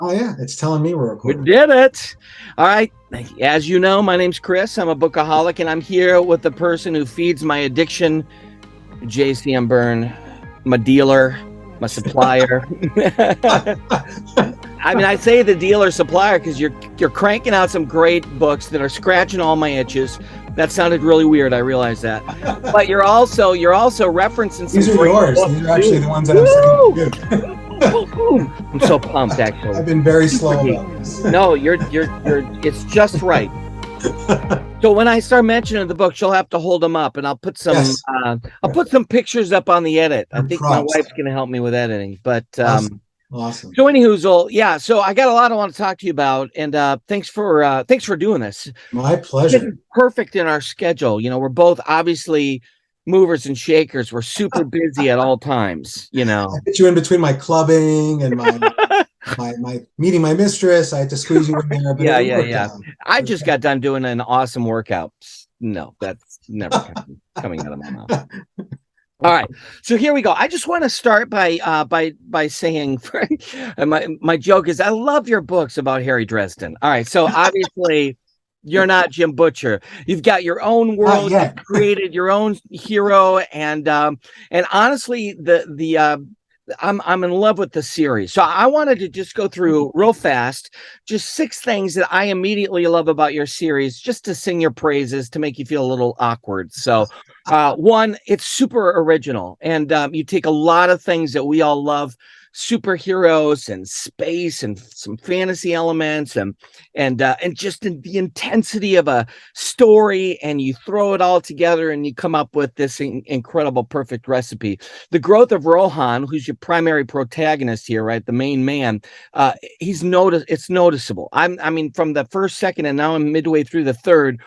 Oh yeah, it's telling me we're We recording. did it. All right. As you know, my name's Chris. I'm a bookaholic, and I'm here with the person who feeds my addiction, JCM Berne, my dealer, my supplier. I mean, I say the dealer supplier because you're cranking out some great books that are scratching all my itches. That sounded really weird. I realize that, but you're also referencing some. These are yours. Books. These are actually the ones that I'm sending to you. I'm so pumped, actually. I've been very slow about this. No, you're it's just right. So when I start mentioning the books, you'll have to hold them up, and I'll put some I'll put some pictures up on the edit. I think my wife's going to help me with editing, but awesome. So anywho, yeah, so I got a lot I want to talk to you about, and thanks for doing this. My pleasure. It's perfect in our schedule. You know, we're both obviously movers and shakers. We're super busy at all times, you know. I put you in between my clubbing and my meeting my mistress. I had to squeeze you in there. But yeah. I just got done doing an awesome workout. No, that's never coming out of my mouth. All right, so here we go. I just want to start by saying my joke is I love your books about Harry Dresden. All right, so obviously you're not Jim Butcher. You've got your own world. You've created your own hero, and honestly, I'm in love with the series. So I wanted to just go through real fast, just 6 things that I immediately love about your series, just to sing your praises, to make you feel a little awkward. So 1, it's super original, and you take a lot of things that we all love, superheroes and space and some fantasy elements and just the intensity of a story, and you throw it all together and you come up with this incredible perfect recipe. The growth of Rohan, who's your primary protagonist here, right, the main man, it's noticeable. I mean from the first, second, and now I'm midway through the third.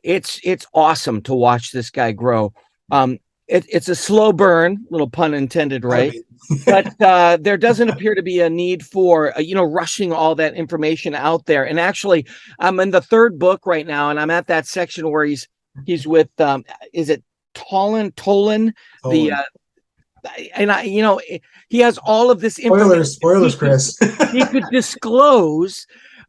It's awesome to watch this guy grow. It's a slow burn, little pun intended, right? But there doesn't appear to be a need for rushing all that information out there. And actually, I'm in the 3rd book right now, and I'm at that section where he's with is it Tolan? He has all of this information. Spoilers, Chris. He could disclose,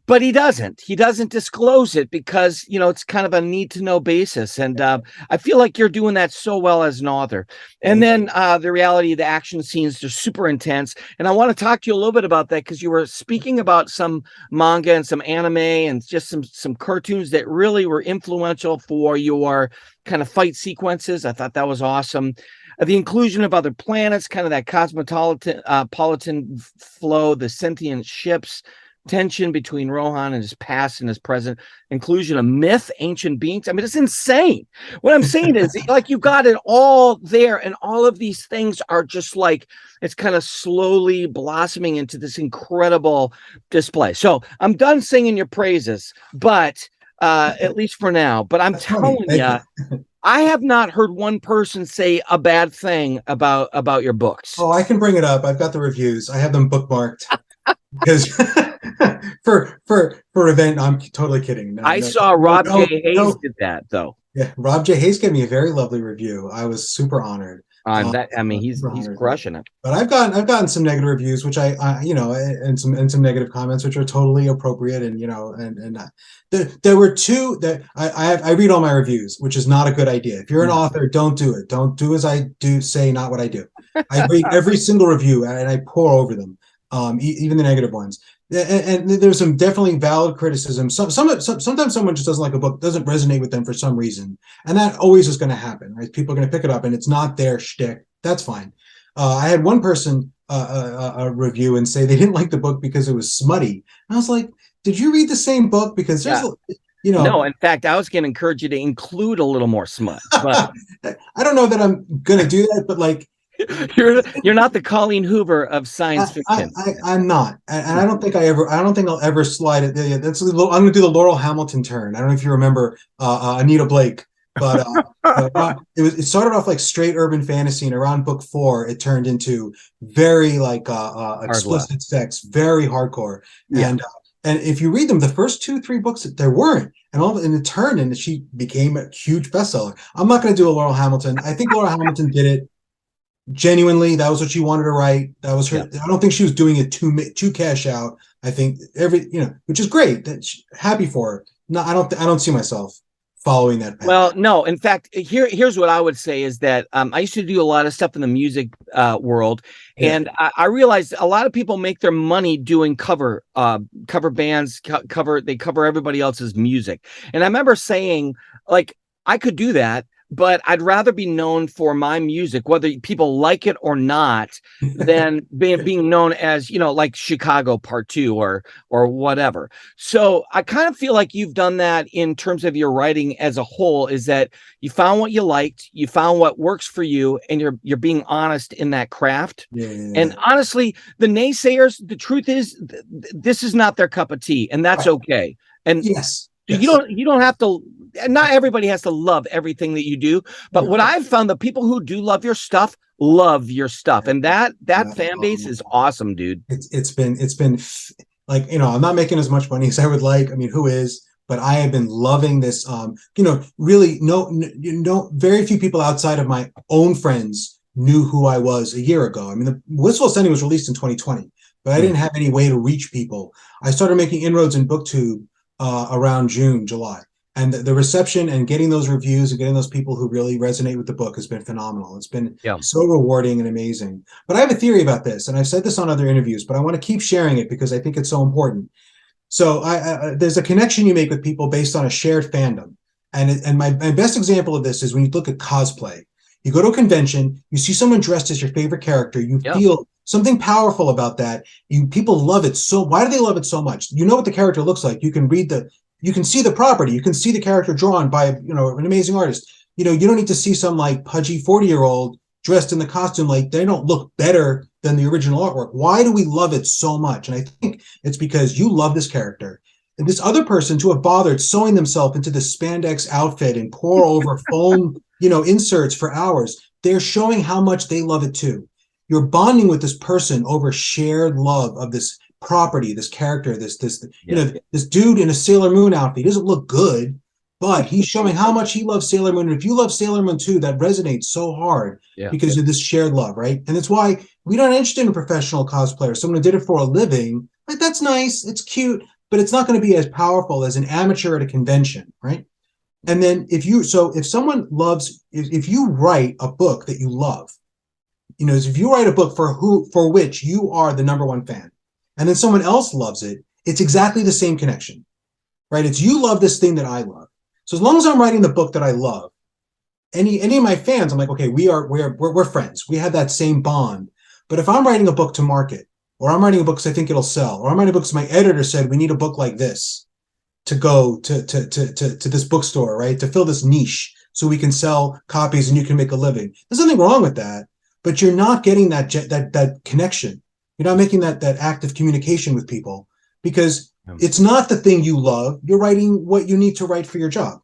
but he doesn't disclose it because, it's kind of a need to know basis. And I feel like you're doing that so well as an author. And then the reality of the action scenes are super intense. And I want to talk to you a little bit about that, because you were speaking about some manga and some anime and just some cartoons that really were influential for your kind of fight sequences. I thought that was awesome. The inclusion of other planets, kind of that cosmopolitan flow, the sentient ships, tension between Rohan and his past and his present, inclusion of myth, ancient beings. I mean, it's insane. What I'm saying is, like, you've got it all there, and all of these things are just like, it's kind of slowly blossoming into this incredible display. So I'm done singing your praises, but at least for now. But I'm telling you, I have not heard one person say a bad thing about your books. Oh, I can bring it up. I've got the reviews. I have them bookmarked. Because for event, I'm totally kidding. I saw Rob J. Hayes did that, though. Yeah, Rob J. Hayes gave me a very lovely review. I was super honored. He's crushing it. But I've gotten some negative reviews, which and some negative comments, which are totally appropriate. And there were 2 that I read all my reviews, which is not a good idea. If you're an author, don't do it. Don't do as I do, say not what I do. I read every single review and I pour over them. Even the negative ones, and there's some definitely valid criticism. Sometimes someone just doesn't like a book, doesn't resonate with them for some reason, and that always is going to happen, right? People are going to pick it up, and it's not their shtick. That's fine. I had one person a review and say they didn't like the book because it was smutty. And I was like, did you read the same book? Because there's no, in fact, I was going to encourage you to include a little more smut. But I don't know that I'm going to do that, but like. You're not the Colleen Hoover of science fiction. I'm not, and I don't think I'll ever slide it. Yeah, that's I'm going to do the Laurel Hamilton turn. I don't know if you remember Anita Blake, but it started off like straight urban fantasy, and around book 4, it turned into very like explicit sex, very hardcore, and if you read them, the first 2-3 books there weren't, and it turned, and she became a huge bestseller. I'm not going to do a Laurel Hamilton. I think Laurel Hamilton did it genuinely. That was what she wanted to write. That was her. I don't think she was doing it to cash out. I think which is great. Happy for her. No, I don't see myself following that path. Well, no. In fact, here's what I would say is that I used to do a lot of stuff in the music world, and I realized a lot of people make their money doing cover bands, they cover everybody else's music. And I remember saying, like, I could do that, but I'd rather be known for my music, whether people like it or not, than being known as, like Chicago Part 2 or whatever. So I kind of feel like you've done that in terms of your writing as a whole, is that you found what you liked, you found what works for you, and you're being honest in that craft. And honestly, the naysayers, the truth is, this is not their cup of tea, and that's okay. And you don't have to. Not everybody has to love everything that you do, but what I've found, the people who do love your stuff, and that fan base is awesome, dude. It's been like, I'm not making as much money as I would like. I mean, who is? But I have been loving this. Really, very few people outside of my own friends knew who I was a year ago. I mean, the Wistful Sunny was released in 2020, but I didn't have any way to reach people. I started making inroads in BookTube around June, July. And the reception and getting those reviews and getting those people who really resonate with the book has been phenomenal. It's been so rewarding and amazing. But I have a theory about this, and I've said this on other interviews, but I want to keep sharing it because I think it's so important. So there's a connection you make with people based on a shared fandom. And my best example of this is when you look at cosplay. You go to a convention, you see someone dressed as your favorite character, you feel something powerful about that. People love it. So why do they love it so much? You know what the character looks like. You can see the property. You can see the character drawn by, an amazing artist. You don't need to see some like pudgy 40-year-old dressed in the costume. Like, they don't look better than the original artwork. Why do we love it so much? And I think it's because you love this character. And this other person, to have bothered sewing themselves into this spandex outfit and pour over foam, inserts for hours, they're showing how much they love it too. You're bonding with this person over shared love of this property, this character, this dude in a Sailor Moon outfit. He doesn't look good, but he's showing how much he loves Sailor Moon. And if you love Sailor Moon too, that resonates so hard because of this shared love, right? And it's why we're not interested in professional cosplayers. Someone who did it for a living, like, that's nice, it's cute, but it's not going to be as powerful as an amateur at a convention, right? And then if you write a book that you love, if you write a book for which you are the number one fan, and then someone else loves it, it's exactly the same connection, right? It's, you love this thing that I love. So as long as I'm writing the book that I love, any of my fans, I'm like, okay, we're friends. We have that same bond. But if I'm writing a book to market, or I'm writing a book because I think it'll sell, or I'm writing a book because my editor said we need a book like this to go to this bookstore, right? To fill this niche so we can sell copies and you can make a living. There's nothing wrong with that, but you're not getting that connection. You're not making that active communication with people because it's not the thing you love. You're writing what you need to write for your job,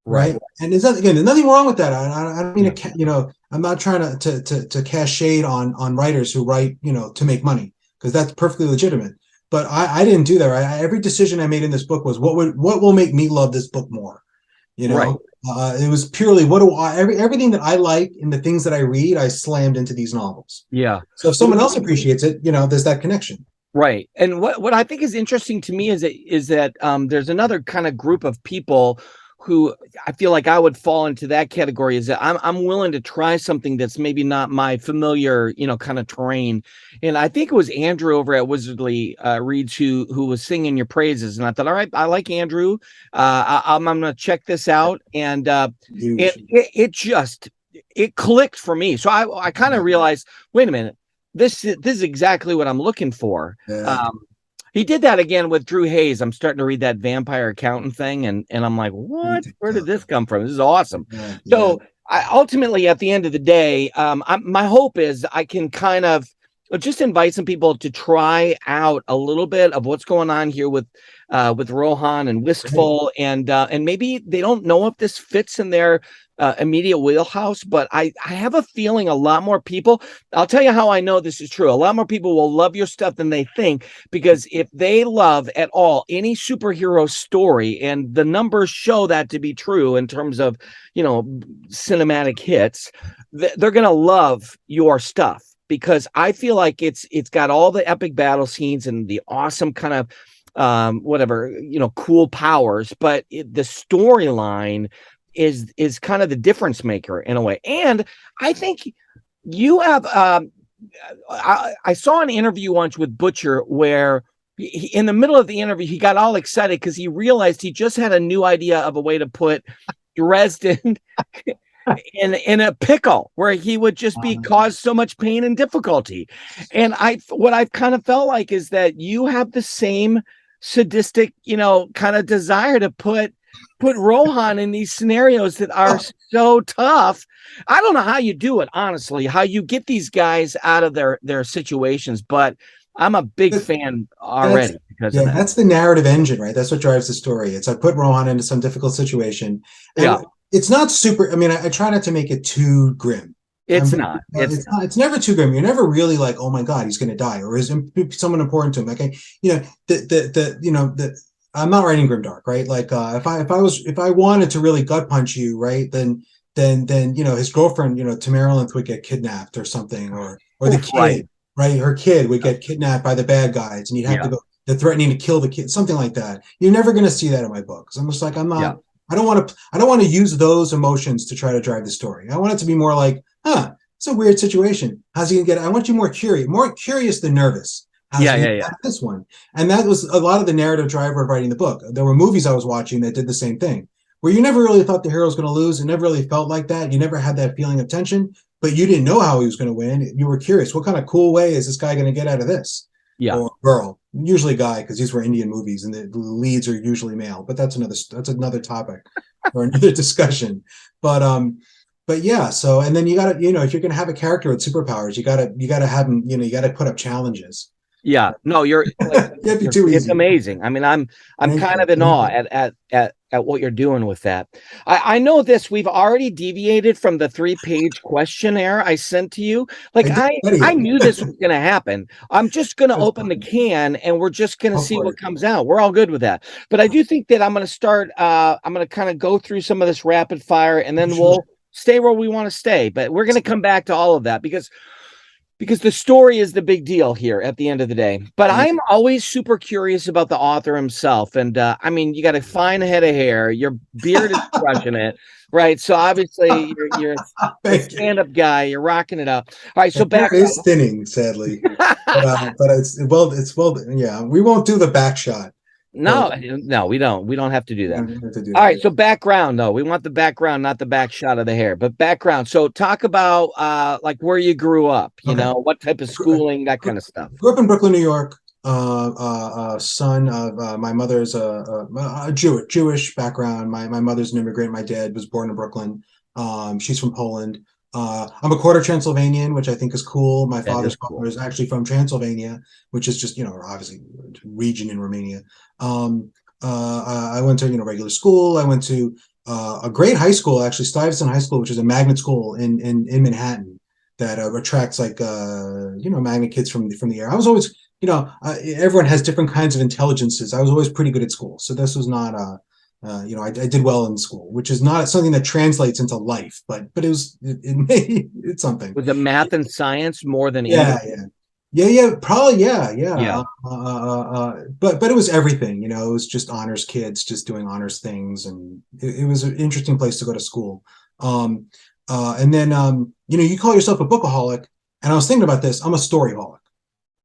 right? And there's nothing wrong with that. I don't mean I'm not trying to cast shade on writers who write to make money, because that's perfectly legitimate. But I didn't do that. Every decision I made in this book was what will make me love this book more. It was purely everything that I like in the things that I read, I slammed into these novels. Yeah. So if someone else appreciates it, there's that connection. Right. And what I think is interesting to me is that there's another kind of group of people who I feel like I would fall into that category, is that I'm willing to try something that's maybe not my familiar, kind of terrain. And I think it was Andrew over at Wizardly Reads who was singing your praises. And I thought, all right, I like Andrew. I'm going to check this out. And it clicked for me. So I kind of realized, wait a minute, this is exactly what I'm looking for. Yeah. He did that again with Drew Hayes. I'm starting to read that Vampire Accountant thing, and I'm like, what? Where did this come from? This is awesome. So ultimately, at the end of the day, my hope is I can kind of just invite some people to try out a little bit of what's going on here with Rohan and Wistful, and maybe they don't know if this fits in their immediate wheelhouse, but I have a feeling a lot more people. I'll tell you how I know this is true. A lot more people will love your stuff than they think, because if they love at all any superhero story, and the numbers show that to be true in terms of cinematic hits, they're gonna love your stuff, because I feel like it's got all the epic battle scenes and the awesome kind of cool powers, but the storyline is kind of the difference maker in a way. And I think you have I saw an interview once with Butcher where in the middle of the interview he got all excited because he realized he just had a new idea of a way to put Dresden in a pickle where he would just be cause so much pain and difficulty. And what I've kind of felt like is that you have the same sadistic, kind of desire to put Rohan in these scenarios that are so tough. I don't know how you do it, honestly, how you get these guys out of their situations, but I'm a big fan already because of that. That's the narrative engine, right? That's what drives the story. It's I put Rohan into some difficult situation. And it's not super. I mean, I try not to make it too grim. It's not. It's never too grim. You're never really like, oh my God, he's going to die, or is someone important to him? Okay, I'm not writing grimdark, right? Like, if I wanted to really gut punch you, right, then his girlfriend, Tamerlanth would get kidnapped or something, or the kid, right? Her kid would get kidnapped by the bad guys, and you'd have to go. They're threatening to kill the kid, something like that. You're never going to see that in my books. I'm just like, I'm not. Yeah. I don't want to use those emotions to try to drive the story. I want it to be more like, it's a weird situation. How's he gonna get it? I want you more curious than nervous. This one. And that was a lot of the narrative driver of writing the book. There were movies I was watching that did the same thing, where you never really thought the hero was going to lose. It never really felt like that. You never had that feeling of tension, but you didn't know how he was going to win. You were curious. What kind of cool way is this guy going to get out of this? Yeah. Or girl, usually guy, because these were Indian movies and the leads are usually male, but that's another topic or another discussion. But yeah, so, and then you gotta, if you're gonna have a character with superpowers, you gotta have them, you gotta put up challenges. Yeah, no, you're it's amazing. I mean, I'm kind of in awe at what you're doing with that. I know this. We've already deviated from the 3-page questionnaire I sent to you. Like I knew this was going to happen. I'm just going to open the can and we're just going to see what comes out. We're all good with that. But I do think that I'm going to start. I'm going to kind of go through some of this rapid fire, and then we'll stay where we want to stay. But we're going to come back to all of that because the story is the big deal here at the end of the day. But I'm always super curious about the author himself. And I mean, you got a fine head of hair. Your beard is crushing it, right? So obviously you're a stand-up guy. You're rocking it up. All right, so back is thinning, sadly. but it's yeah. We won't do the back shot. No, we don't. We don't have to do that. All right. So background, though. We want the background, not the back shot of the hair, but background. So talk about like where you grew up, you know, what type of schooling, that kind of stuff. Grew up in Brooklyn, New York. Son of my mother's a Jewish background. My mother's an immigrant. My dad was born in Brooklyn. She's from Poland. I'm a quarter Transylvanian, which I think is cool. My father's father is actually from Transylvania, which is just, obviously region in Romania. I went to, regular school. I went to a great high school, actually, Stuyvesant High School, which is a magnet school in Manhattan that attracts magnet kids from the area. I was always, everyone has different kinds of intelligences. I was always pretty good at school. So this was not I did well in school, which is not something that translates into life, but it's something. Was it math and science more than probably but it was everything. It was just honors kids just doing honors things, and it was an interesting place to go to school. And then you call yourself a bookaholic, and I was thinking about this. I'm a storyholic.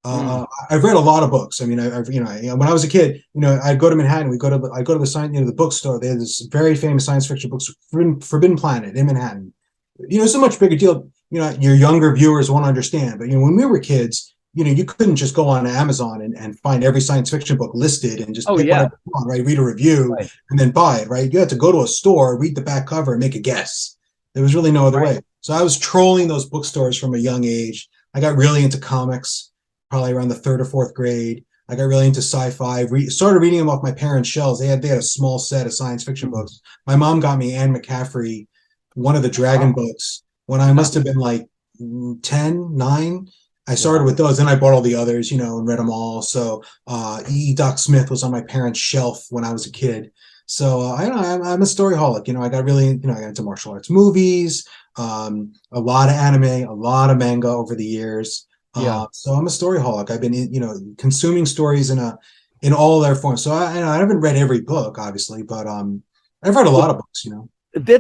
I've read a lot of books. I mean, when I was a kid, I'd go to Manhattan. I'd go to the science, the bookstore. They had this very famous science fiction books, Forbidden Planet in Manhattan. It's a much bigger deal. Your younger viewers won't understand, but when we were kids, you couldn't just go on Amazon and find every science fiction book listed and just pick whatever you want, right? Read a review and then buy it, right? You had to go to a store, read the back cover, and make a guess. There was really no other Right. way. So I was trolling those bookstores from a young age. I got really into comics, probably around the third or fourth grade. I got really into sci-fi. Started reading them off my parents' shelves. They had a small set of science fiction books. My mom got me Anne McCaffrey, one of the Dragon books, when I must have been like 10, 9. I started with those, then I bought all the others, and read them all. So Doc Smith was on my parents' shelf when I was a kid. So I'm a storyholic. I got really, I got into martial arts movies, a lot of anime, a lot of manga over the years. Yeah. So I'm a storyholic. I've been, consuming stories in all their forms. So I haven't read every book, obviously, but I've read a lot of books.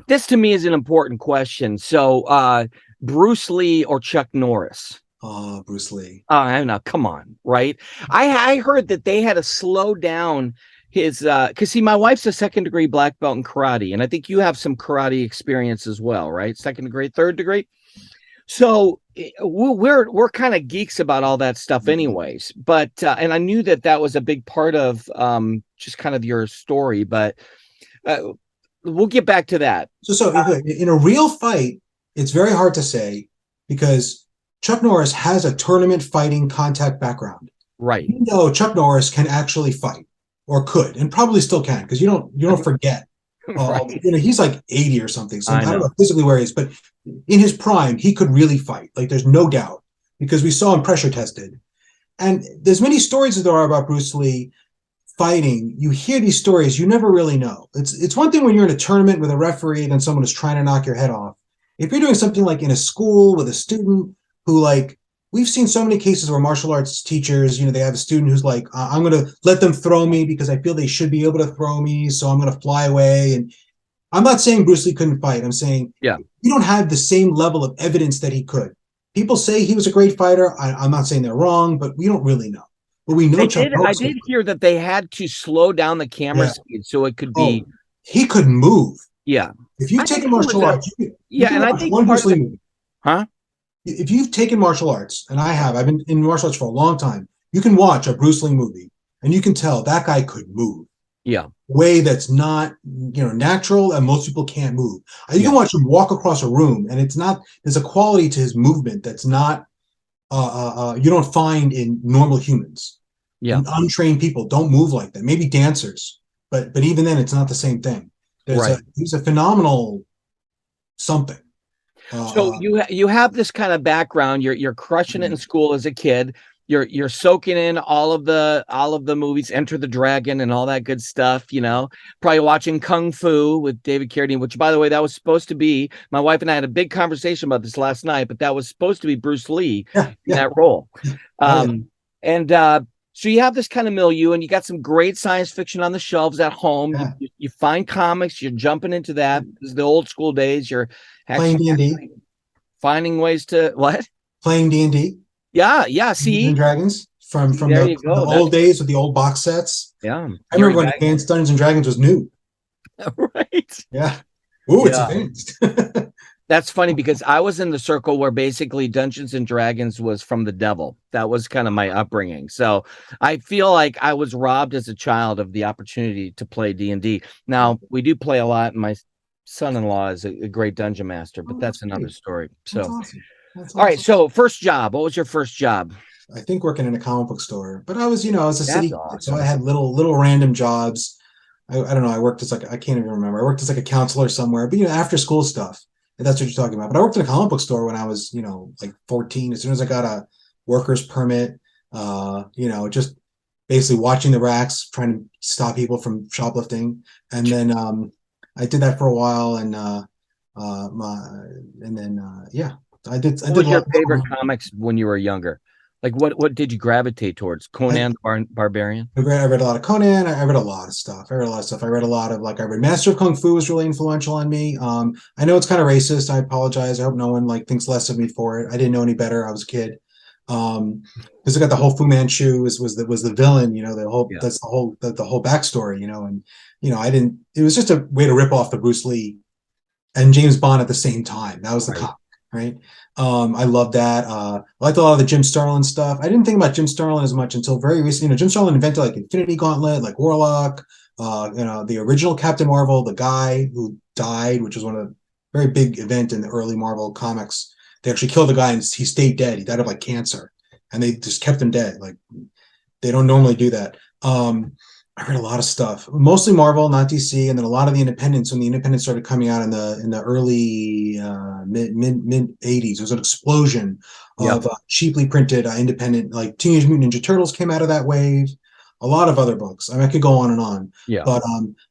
This to me is an important question. So, Bruce Lee or Chuck Norris? Oh, Bruce Lee. Oh, I don't know. Come on, right? I heard that they had to slow down his because see, my wife's a second degree black belt in karate, and I think you have some karate experience as well, right? Second degree, third degree. So we're kind of geeks about all that stuff, anyways. But and I knew that was a big part of just kind of your story, but we'll get back to that. So in a real fight, it's very hard to say because Chuck Norris has a tournament fighting contact background. Right. Chuck Norris can actually fight, or could, and probably still can, because you don't forget. Right. He's like 80 or something. So I don't know know. physically where he is, but in his prime, he could really fight. Like there's no doubt, because we saw him pressure tested. And there's many stories that there are about Bruce Lee fighting. You hear these stories, you never really know. It's one thing when you're in a tournament with a referee and someone is trying to knock your head off. If you're doing something like in a school with a student who, like, we've seen so many cases where martial arts teachers, they have a student who's like, I'm going to let them throw me because I feel they should be able to throw me, so I'm going to fly away. And I'm not saying Bruce Lee couldn't fight. I'm saying we don't have the same level of evidence that he could. People say he was a great fighter. I'm not saying they're wrong, but we don't really know. But we know I did hear that they had to slow down the camera speed so it could be. He could move. Yeah. If you've taken martial arts, and I think one Bruce Lee movie. Huh? If you've taken martial arts, and I've been in martial arts for a long time, you can watch a Bruce Lee movie and you can tell that guy could move. Yeah. Way that's not, natural, and most people can't move. You can watch him walk across a room, and there's a quality to his movement that's not, you don't find in normal humans. Yeah. Untrained people don't move like that. Maybe dancers, but even then, it's not the same thing. He's a phenomenal something. So you have this kind of background. You're crushing it in school as a kid. You're soaking in all of the movies, Enter the Dragon and all that good stuff. Probably watching Kung Fu with David Carradine, which, by the way, that was supposed to be. My wife and I had a big conversation about this last night, but that was supposed to be Bruce Lee in that role. So you have this kind of milieu, and you got some great science fiction on the shelves at home. You find comics, you're jumping into that. This is the old school days. You're playing D&D, finding ways to what? Playing D&D. Yeah. See, and Dragons from the old days with the old box sets. Yeah, I remember when Advanced Dungeons and Dragons was new. Right. Yeah. Ooh, it's advanced. That's funny because I was in the circle where basically Dungeons and Dragons was from the devil. That was kind of my upbringing. So I feel like I was robbed as a child of the opportunity to play D&D. Now, we do play a lot, and my son-in-law is a great dungeon master, but that's another story. So, awesome. All right. So first job, what was your first job? I think working in a comic book store, but I was a city kid, so I had little random jobs. I don't know. I worked as I can't even remember. I worked as a counselor somewhere, but after school stuff. If that's what you're talking about. But I worked in a comic book store when I was, like 14. As soon as I got a worker's permit, just basically watching the racks, trying to stop people from shoplifting. And then I did that for a while, and I did. What was your favorite comics when you were younger? Like what did you gravitate towards? Conan the Barbarian? I read a lot of Conan. I read a lot of stuff. I read a lot of I read Master of Kung Fu was really influential on me. I know it's kind of racist. I apologize. I hope no one thinks less of me for it. I didn't know any better. I was a kid. Because I got the whole Fu Manchu was the villain. That's the whole backstory. And I didn't. It was just a way to rip off the Bruce Lee and James Bond at the same time. That was the comic. Right. I love that. I liked a lot of the Jim Starlin stuff. I didn't think about Jim Starlin as much until very recently. Jim Starlin invented Infinity Gauntlet, Warlock, the original Captain Marvel, the guy who died, which was one of very big event in the early Marvel comics. They actually killed the guy and he stayed dead. He died of like cancer, and they just kept him dead. Like they don't normally do that. I read a lot of stuff, mostly Marvel, not DC, and then a lot of the independents. When the independents started coming out in the early mid '80s, there was an explosion of cheaply printed independent, like Teenage Mutant Ninja Turtles came out of that wave. A lot of other books. I mean, I could go on and on. Yeah. But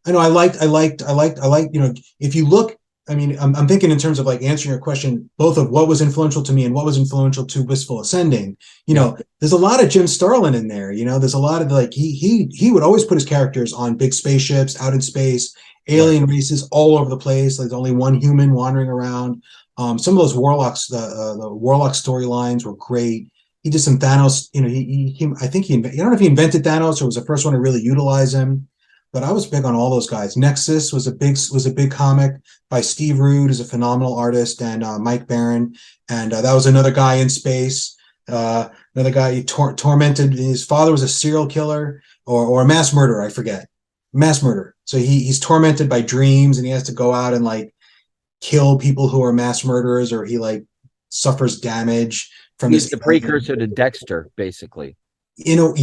I know I liked. You know, if you look, I mean, I'm thinking in terms of like answering your question, both of what was influential to me and what was influential to Wistful Ascending. You know, there's a lot of Jim Starlin in there. You know, there's a lot of like he would always put his characters on big spaceships out in space, alien races all over the place. Like there's only one human wandering around. Some of those warlocks, the warlock storylines were great. He did some Thanos. You know, I think I don't know if he invented Thanos or was the first one to really utilize him. But I was big on all those guys. Nexus was a big comic by Steve Rude, who's a phenomenal artist, and Mike Barron, and that was another guy in space. Another guy he tormented. His father was a serial killer or a mass murderer. I forget, mass murderer. So he's tormented by dreams, and he has to go out and like kill people who are mass murderers, or he like suffers damage from He's this. the precursor to Dexter, basically. You know,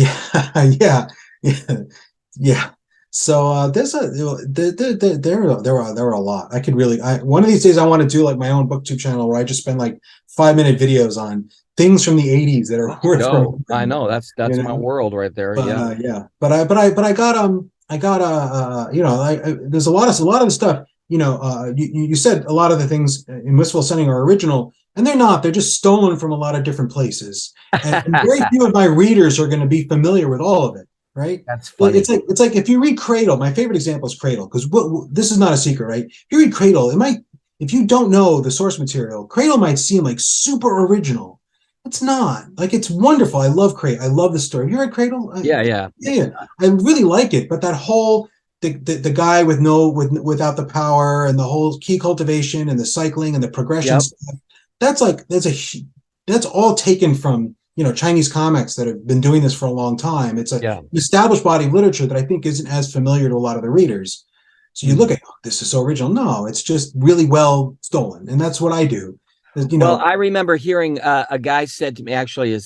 yeah. So there's there were a lot. I could really one of these days I want to do like my own booktube channel where I just spend like 5-minute videos on things from the 80s that are worth remembering. I know that's You my know? world right there. But, But I got you know, there's a lot of the stuff, you know, you said a lot of the things in Wistful Ascending are original, and they're not. They're just stolen from a lot of different places. And very few of my readers are going to be familiar with all of it. Right. That's funny. It's like if you read Cradle, my favorite example is Cradle, because this is not a secret, right? If you read Cradle, it might, if you don't know the source material, Cradle might seem like super original. It's not. Like, it's wonderful. I love Cradle. I love the story. Have you read Cradle? Yeah. I really like it. But that whole the guy without the power and the whole key cultivation and the cycling and the progression stuff, that's all taken from, you know, Chinese comics that have been doing this for a long time. It's an established body of literature that I think isn't as familiar to a lot of the readers. So you look at, this is so original. No, it's just really well stolen. And that's what I do. You know, well, I remember hearing a guy said to me, actually,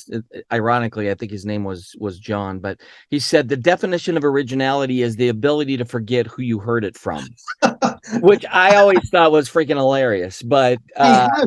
ironically, I think his name was John, but he said the definition of originality is the ability to forget who you heard it from, which I always thought was freaking hilarious. But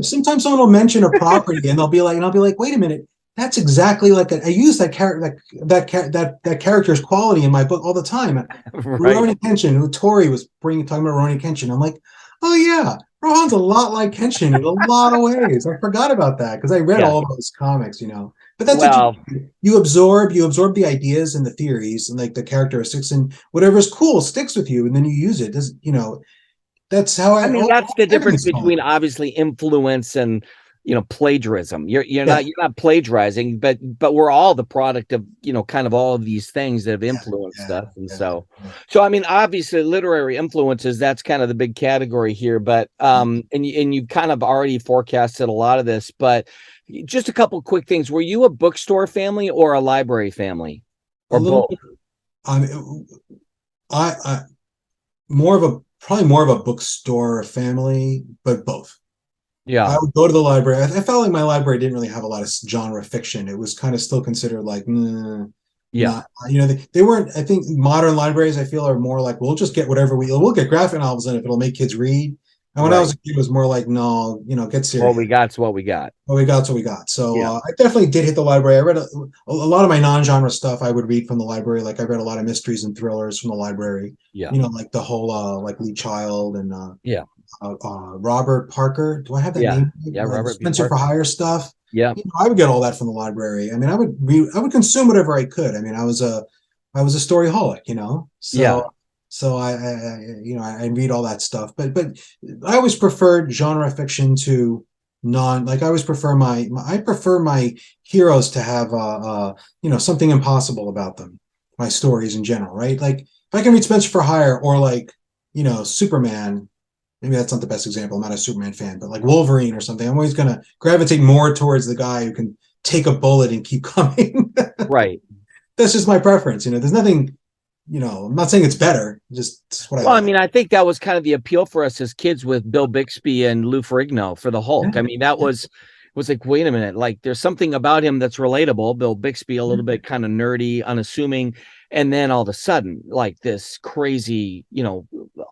sometimes someone will mention a property and I'll be like, wait a minute. That's exactly like I use that character, that character's quality in my book all the time. Right. Rurouni Kenshin, who Tori was talking about Rurouni Kenshin. I'm like, oh yeah, Rohan's a lot like Kenshin in a lot of ways. I forgot about that because I read all of those comics, you know. But that's what you absorb the ideas and the theories and like the characteristics, and whatever's cool sticks with you, and then you use it. Does, you know, that's how I mean, that's the difference between obviously influence and, you know, plagiarism. You're not plagiarizing, but we're all the product of, you know, kind of all of these things that have influenced stuff. And so I mean, obviously literary influences, that's kind of the big category here, but and you kind of already forecasted a lot of this, but just a couple quick things. Were you a bookstore family or a library family, or both? I probably more of a bookstore family, but both. Yeah, I would go to the library. I felt like my library didn't really have a lot of genre fiction. It was kind of still considered like, not, you know, they weren't. I think modern libraries, I feel, are more like, we'll just get whatever we'll get graphic novels in if it'll make kids read. And when I was a kid, it was more like, no, you know, get serious. What we got's what we got. What we got's what we got. So I definitely did hit the library. I read a lot of my non-genre stuff I would read from the library. Like I read a lot of mysteries and thrillers from the library. Yeah. You know, like the whole like Lee Child and Robert Parker. Do I have that name? Yeah, Robert Spencer for Hire stuff. Yeah, you know, I would get all that from the library. I mean, I would consume whatever I could. I mean, I was a storyholic, you know. So I you know, I read all that stuff, but I always preferred genre fiction to I always prefer my heroes to have you know, something impossible about them. My stories in general, right? Like if I can read Spencer for Hire or like, you know, Superman. Maybe that's not the best example. I'm not a Superman fan, but like Wolverine or something, I'm always gonna gravitate more towards the guy who can take a bullet and keep coming. Right. That's just my preference. You know, there's nothing I'm not saying it's better, just it's what I Well, I like. mean, I think that was kind of the appeal for us as kids with Bill Bixby and Lou Ferrigno for the Hulk. Yeah, I mean, that was like, wait a minute, like there's something about him that's relatable. Bill Bixby, a little bit kind of nerdy, unassuming, and then all of a sudden, like this crazy,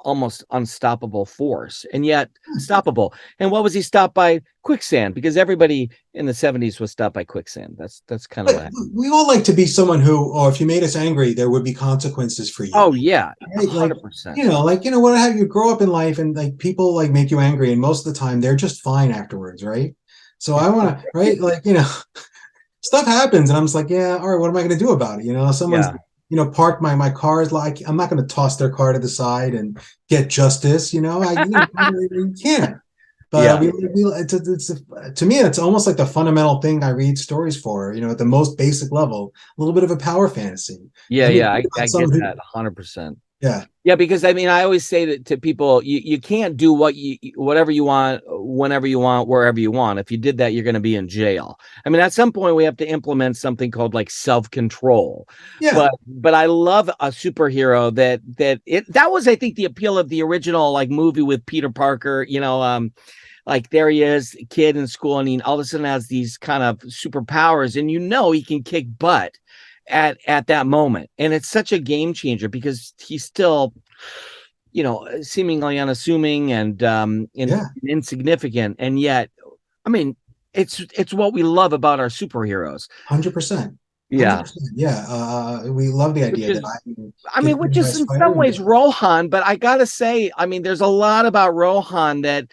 almost unstoppable force, and yet stoppable. And what was he stopped by? Quicksand, because everybody in the 70s was stopped by quicksand. That's kind of what but happened. we all like to be someone who, or if you made us angry, there would be consequences for you. Oh yeah, Right? Like, 100%. what have you grow up in life and like people like make you angry, and most of the time they're just fine afterwards, right? So I want to, right? Like, stuff happens and I'm just like, yeah, all right, what am I going to do about it? Someone's, Yeah, parked my car is like, I'm not going to toss their car to the side and get justice, you can't. But yeah. to me, it's almost like the fundamental thing I read stories for, at the most basic level, a little bit of a power fantasy. Yeah, Let me yeah, think I about get someone who, that 100%. yeah, Yeah, because I mean, I always say that to people, you can't do whatever you want, whenever you want, wherever you want. If you did that, you're going to be in jail. I mean, at some point we have to implement something called like self-control. yeah, But I love a superhero that was, I think, the appeal of the original like movie with Peter Parker, like there he is, kid in school, and he all of a sudden has these kind of superpowers, and he can kick butt at that moment. And it's such a game changer because he's still, seemingly unassuming and yeah. insignificant. And yet, I mean, it's what we love about our superheroes. 100%. Yeah. 100%. Yeah. We love the Which idea that is I can I get mean, bit which by a is in spider some and ways get Rohan, but I gotta say, I mean, there's a lot about Rohan that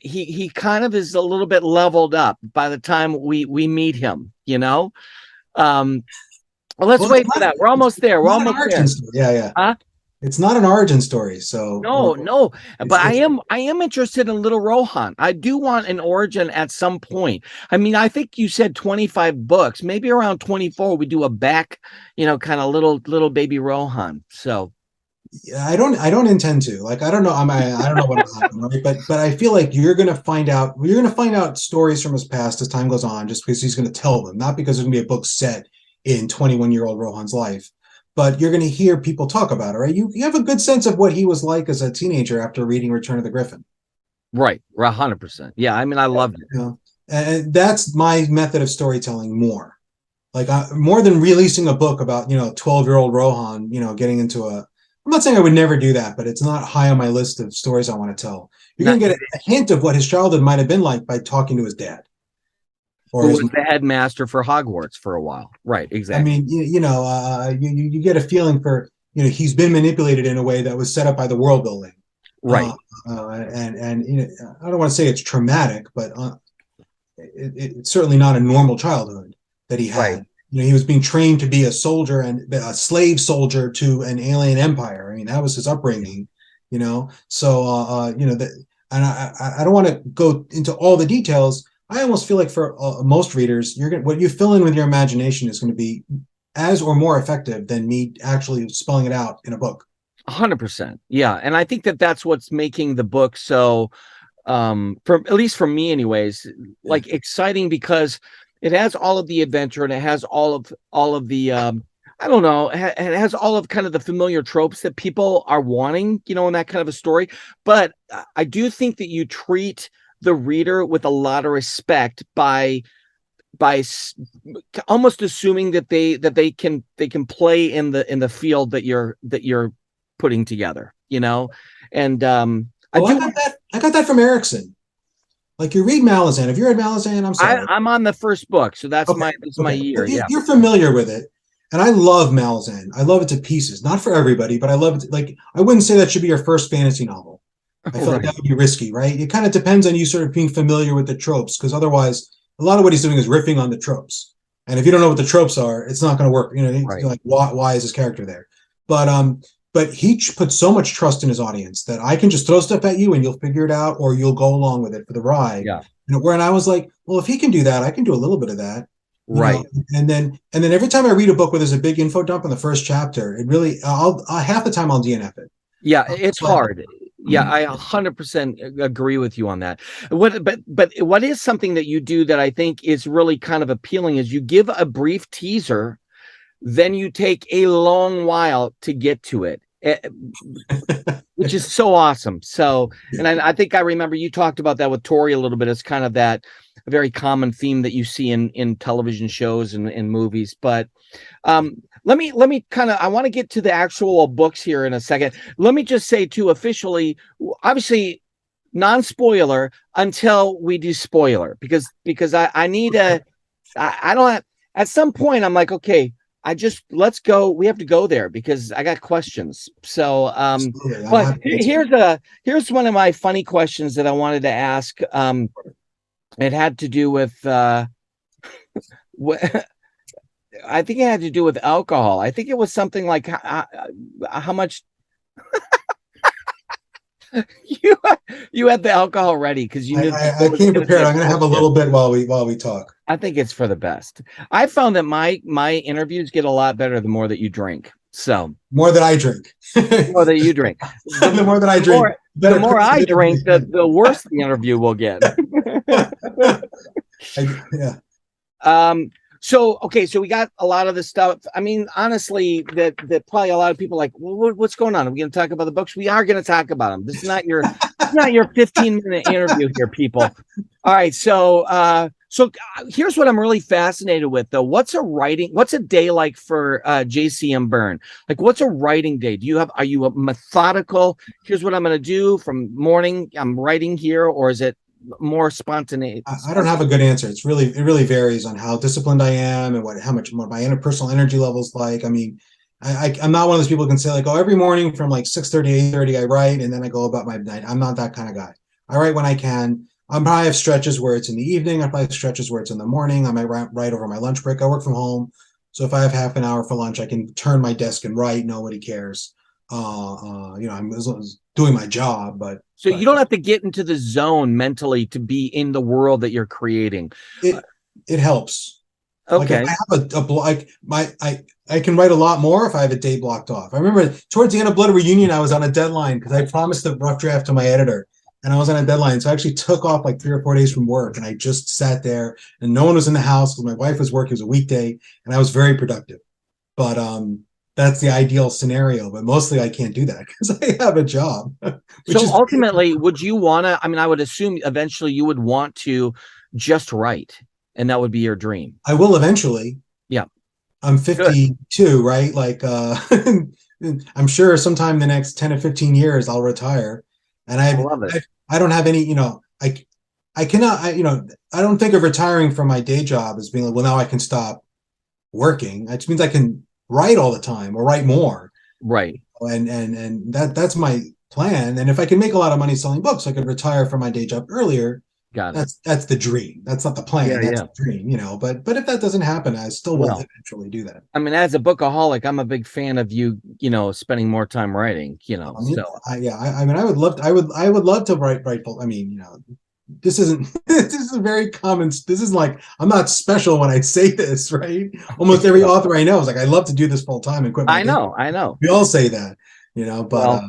he kind of is a little bit leveled up by the time we meet him, Um, well, let's well, wait for that. We're almost it's there. We're not an almost origin there. story. Yeah, yeah. Huh? It's not an origin story. So No, it's but I it's am interested in Little Rohan. I do want an origin at some point. I mean, I think you said 25 books, maybe around 24 we do a back, kind of little baby Rohan. So, yeah, I don't intend to. Like, I don't know. I don't know what will happen, right? But I feel like you're gonna find out stories from his past as time goes on, just because he's gonna tell them, not because there's gonna be a book set in 21-year-old Rohan's life. But you're gonna hear people talk about it, right? You have a good sense of what he was like as a teenager after reading Return of the Griffin. right, 100%. Yeah, I mean, I loved it. And that's my method of storytelling more. Like, more than releasing a book about 12-year-old Rohan, getting into a. I'm not saying I would never do that, but it's not high on my list of stories I want to tell. You're Not, going to get a hint of what his childhood might have been like by talking to his dad or who his. was the headmaster for Hogwarts for a while. Right, I exactly. mean, you get a feeling for he's been manipulated in a way that was set up by the world building, Right, and I don't want to say it's traumatic, but it's certainly not a normal childhood that he right. had. He was being trained to be a soldier and a slave soldier to an alien empire. I mean, that was his upbringing. So that, and I don't want to go into all the details. I almost feel like for most readers, what you fill in with your imagination is going to be as or more effective than me actually spelling it out in a book. 100%. Yeah, and I think that that's what's making the book so for at least for me anyways, Yeah. like exciting because it has all of the adventure and it has all of the I don't know, it has all of kind of the familiar tropes that people are wanting, in that kind of a story. But I do think that you treat the reader with a lot of respect by almost assuming that they can play in the field that you're putting together, and I Oh, I do. got that. I got that from Erickson. Like, you read Malazan. If you read Malazan, I'm sorry. I'm on the first book, so that's Okay, my okay, year. but Yeah, you're familiar with it, and I love Malazan. I love it to pieces. Not for everybody, but I love it. Like, I wouldn't say that should be your first fantasy novel. I feel like right, that would be risky, right? It kind of depends on you sort of being familiar with the tropes, because otherwise, a lot of what he's doing is riffing on the tropes. And if you don't know what the tropes are, it's not going to work. right. Like, why is this character there? But he puts so much trust in his audience that I can just throw stuff at you and you'll figure it out, or you'll go along with it for the ride. Yeah, Where I was like, well, if he can do that, I can do a little bit of that. you know right. and then every time I read a book where there's a big info dump in the first chapter, it really I'll half the time I'll DNF it. Yeah, it's It's like, hard. Yeah, I 100% agree with you on that. But what is something that you do that I think is really kind of appealing is you give a brief teaser then you take a long while to get to it, which is so awesome. So, and I think I remember you talked about that with Tori a little bit. It's kind of that very common theme that you see in television shows and in movies. But let me kind of, I want to get to the actual books here in a second. Let me just say too, officially, obviously non-spoiler until we do spoiler, because I need I don't have, at some point I'm like, okay, let's go. We have to go there because I got questions. So, but here's one of my funny questions that I wanted to ask. It had to do with, I think it had to do with alcohol. I think it was something like how much you had the alcohol ready because you knew I came prepared. I'm going to have a little bit while we talk. I think it's for the best. I found that my interviews get a lot better the more that you drink. So more that I drink. More that you drink. The more that I drink. The more I drink, the worse the interview will get. Yeah. So okay, so we got a lot of the stuff. I mean, honestly, that probably a lot of people are like, well, what's going on? Are we going to talk about the books? We are going to talk about them. This is not your 15-minute interview here, people. All right, so here's what I'm really fascinated with, though. What's a day like for JCM Berne? Like, what's a writing day? Are you a methodical? Here's what I'm going to do from morning. I'm writing here, or is it more spontaneous? I don't have a good answer. It really varies on how disciplined I am and how much more my interpersonal energy levels like. I mean, I'm not one of those people who can say like, oh, every morning from like 6:30, 8:30 I write and then I go about my night. I'm not that kind of guy. I write when I can. I probably have stretches where it's in the evening. I probably have stretches where it's in the morning. I might write over my lunch break. I work from home, so if I have half an hour for lunch, I can turn my desk and write. Nobody cares. I'm doing my job, but you don't have to get into the zone mentally to be in the world that you're creating. It helps. Okay. Like if I have I can write a lot more if I have a day blocked off. I remember towards the end of Blood Reunion, I was on a deadline because I promised the rough draft to my editor, and I was on a deadline. So I actually took off like 3 or 4 days from work, and I just sat there, and no one was in the house because my wife was working. It was a weekday, and I was very productive. But that's the ideal scenario, but mostly I can't do that because I have a job. So ultimately, would you want to, I mean, I would assume eventually you would want to just write, and that would be your dream. I will eventually. Yeah. I'm 52, good. Right? Like, I'm sure sometime in the next 10 or 15 years, I'll retire. And I don't have any, I cannot, I don't think of retiring from my day job as being like, well, now I can stop working. It just means I can write all the time or write more, right? And that's my plan. And if I can make a lot of money selling books, I could retire from my day job earlier. Got it. That's the dream. That's not the plan. That's the dream, but if that doesn't happen, I still will eventually do that. I mean, as a bookaholic, I'm a big fan of you spending more time writing, I would love to write. I mean, this is a very common. This is like, I'm not special when I say this, right? Almost every author I know is like, I love to do this full time and quit. I know. We all say that, but.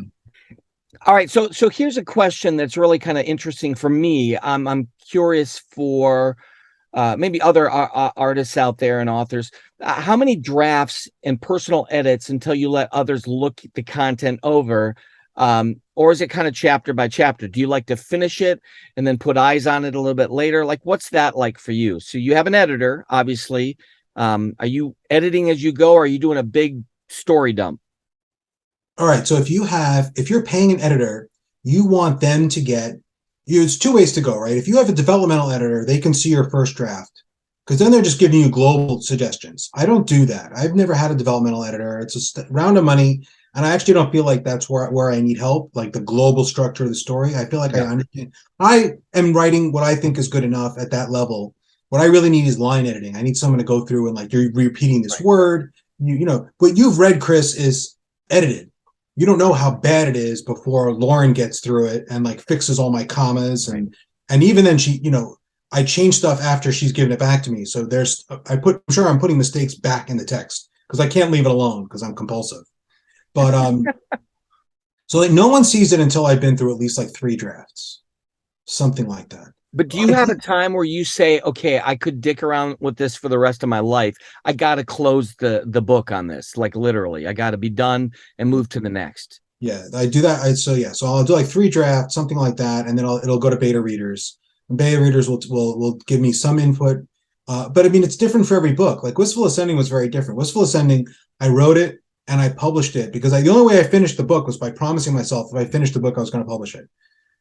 All right, so here's a question that's really kind of interesting for me. I'm curious for maybe other artists out there and authors. How many drafts and personal edits until you let others look the content over? Or is it kind of chapter by chapter? Do you like to finish it and then put eyes on it a little bit later? Like, what's that like for you? So you have an editor, obviously. Are you editing as you go, or are you doing a big story dump? All right. So if you're paying an editor, you want them to it's 2 ways to go, right? If you have a developmental editor, they can see your first draft because then they're just giving you global suggestions. I don't do that. I've never had a developmental editor. It's a round of money. And I actually don't feel like that's where I need help, like the global structure of the story. I feel like I understand. I am writing what I think is good enough at that level. What I really need is line editing. I need someone to go through and like, you're repeating this word. What you've read, Chris, is edited. You don't know how bad it is before Lauren gets through it and like fixes all my commas and even then I change stuff after she's given it back to me. So I'm putting mistakes back in the text because I can't leave it alone because I'm compulsive. But so like no one sees it until I've been through at least like 3 drafts, something like that. But do you have a time where you say, okay, I could dick around with this for the rest of my life. I got to close the book on this. Like literally, I got to be done and move to the next. Yeah, I do that. So I'll do like 3 drafts, something like that, and then it'll go to beta readers. And beta readers will give me some input. But I mean, it's different for every book. Like Wistful Ascending was very different. Wistful Ascending, I wrote it and I published it because the only way I finished the book was by promising myself if I finished the book, I was going to publish it.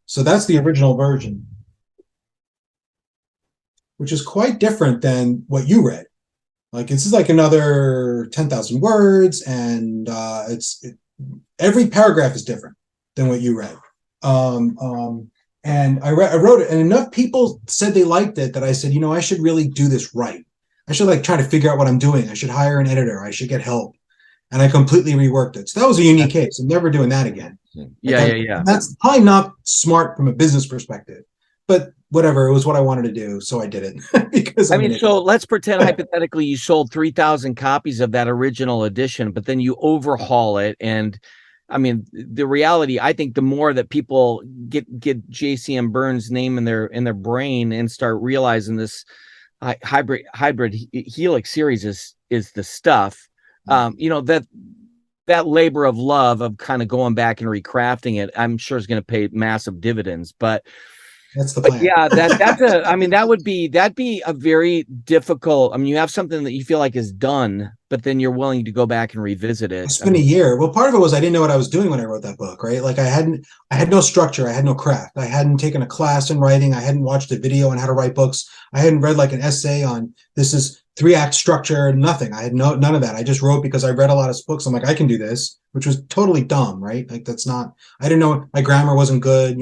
So that's the original version, which is quite different than what you read. Like this is like another 10,000 words, and every paragraph is different than what you read. And I wrote it, and enough people said they liked it that I said, I should really do this right. I should like try to figure out what I'm doing. I should hire an editor. I should get help. And I completely reworked it. So that was a unique case. I'm never doing that again. Yeah. That's probably not smart from a business perspective, but whatever. It was what I wanted to do, so I did it. Because so let's pretend hypothetically you sold 3,000 copies of that original edition, but then you overhaul it. And I mean, the reality, I think the more that people get JCM Berne's name in their brain and start realizing this hybrid Helix series is the stuff, that labor of love of kind of going back and recrafting it, I'm sure is going to pay massive dividends. But that's the plan. Yeah, that'd be a very difficult. I mean, you have something that you feel like is done, but then you're willing to go back and revisit it. It's been a year. Well, part of it was I didn't know what I was doing when I wrote that book, right? Like I had no structure, I had no craft. I hadn't taken a class in writing, I hadn't watched a video on how to write books. I hadn't read like an essay on this is 3-act structure, nothing. I had none of that. I just wrote because I read a lot of books. I'm like, I can do this, which was totally dumb, right? Like I didn't know my grammar wasn't good,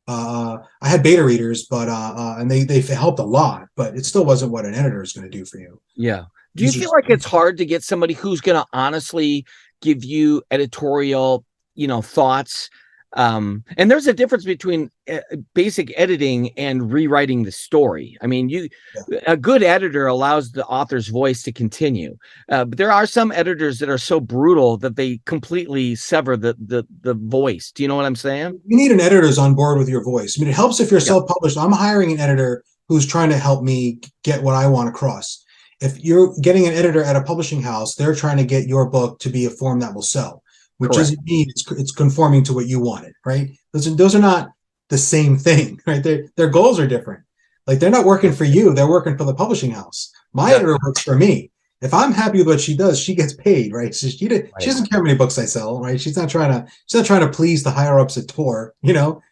I had beta readers, but and they helped a lot, but it still wasn't what an editor is going to do for you. Yeah. Do you feel like it's hard to get somebody who's going to honestly give you editorial, thoughts? And there's a difference between basic editing and rewriting the story. I mean, a good editor allows the author's voice to continue. But there are some editors that are so brutal that they completely sever the voice. Do you know what I'm saying? You need an editor who's on board with your voice. I mean, it helps if you're self-published. I'm hiring an editor who's trying to help me get what I want across. If you're getting an editor at a publishing house, they're trying to get your book to be a form that will sell. Which doesn't mean it's conforming to what you wanted, right? Those are not the same thing, right? Their goals are different. Like they're not working for you; they're working for the publishing house. My editor works for me. If I'm happy with what she does, she gets paid, right? So she doesn't care how many books I sell, right? She's not trying to please the higher ups at Tor,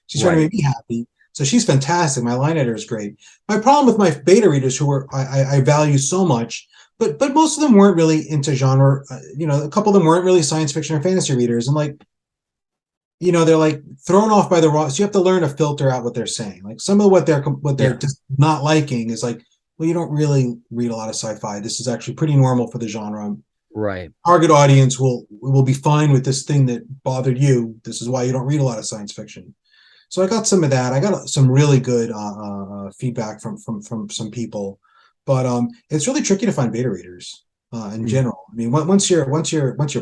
She's trying to make me happy. So she's fantastic. My line editor is great. My problem with my beta readers, who I value so much. But most of them weren't really into genre. A couple of them weren't really science fiction or fantasy readers, and they're like thrown off by the raw. So you have to learn to filter out what they're saying. Like some of what they're just not liking is like, well, you don't really read a lot of sci-fi. This is actually pretty normal for the genre. Right. Target audience will be fine with this thing that bothered you. This is why you don't read a lot of science fiction. So I got some of that. I got some really good feedback from some people. But it's really tricky to find beta readers in general. I mean, once you're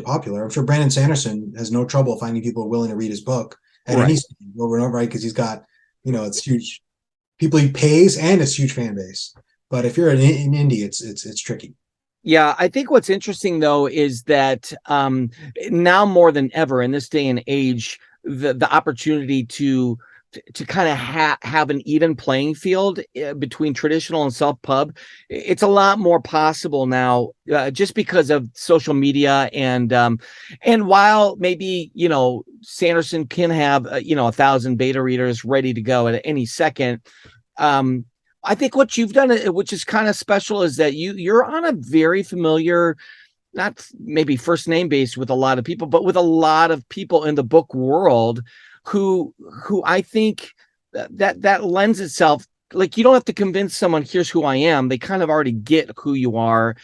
popular, I'm sure Brandon Sanderson has no trouble finding people willing to read his book at any speed over and over, right? Because he's got, it's huge people he pays and it's huge fan base. But if you're in indie, it's tricky. Yeah, I think what's interesting though is that now more than ever in this day and age, the opportunity to kind of have an even playing field between traditional and self-pub, it's a lot more possible now, just because of social media and while maybe Sanderson can have 1,000 beta readers ready to go at any second, I think what you've done, which is kind of special, is that you're on a very familiar, not maybe first name based with a lot of people, but with a lot of people in the book world who I think that lends itself, like, you don't have to convince someone, here's who I am. They kind of already get who you are,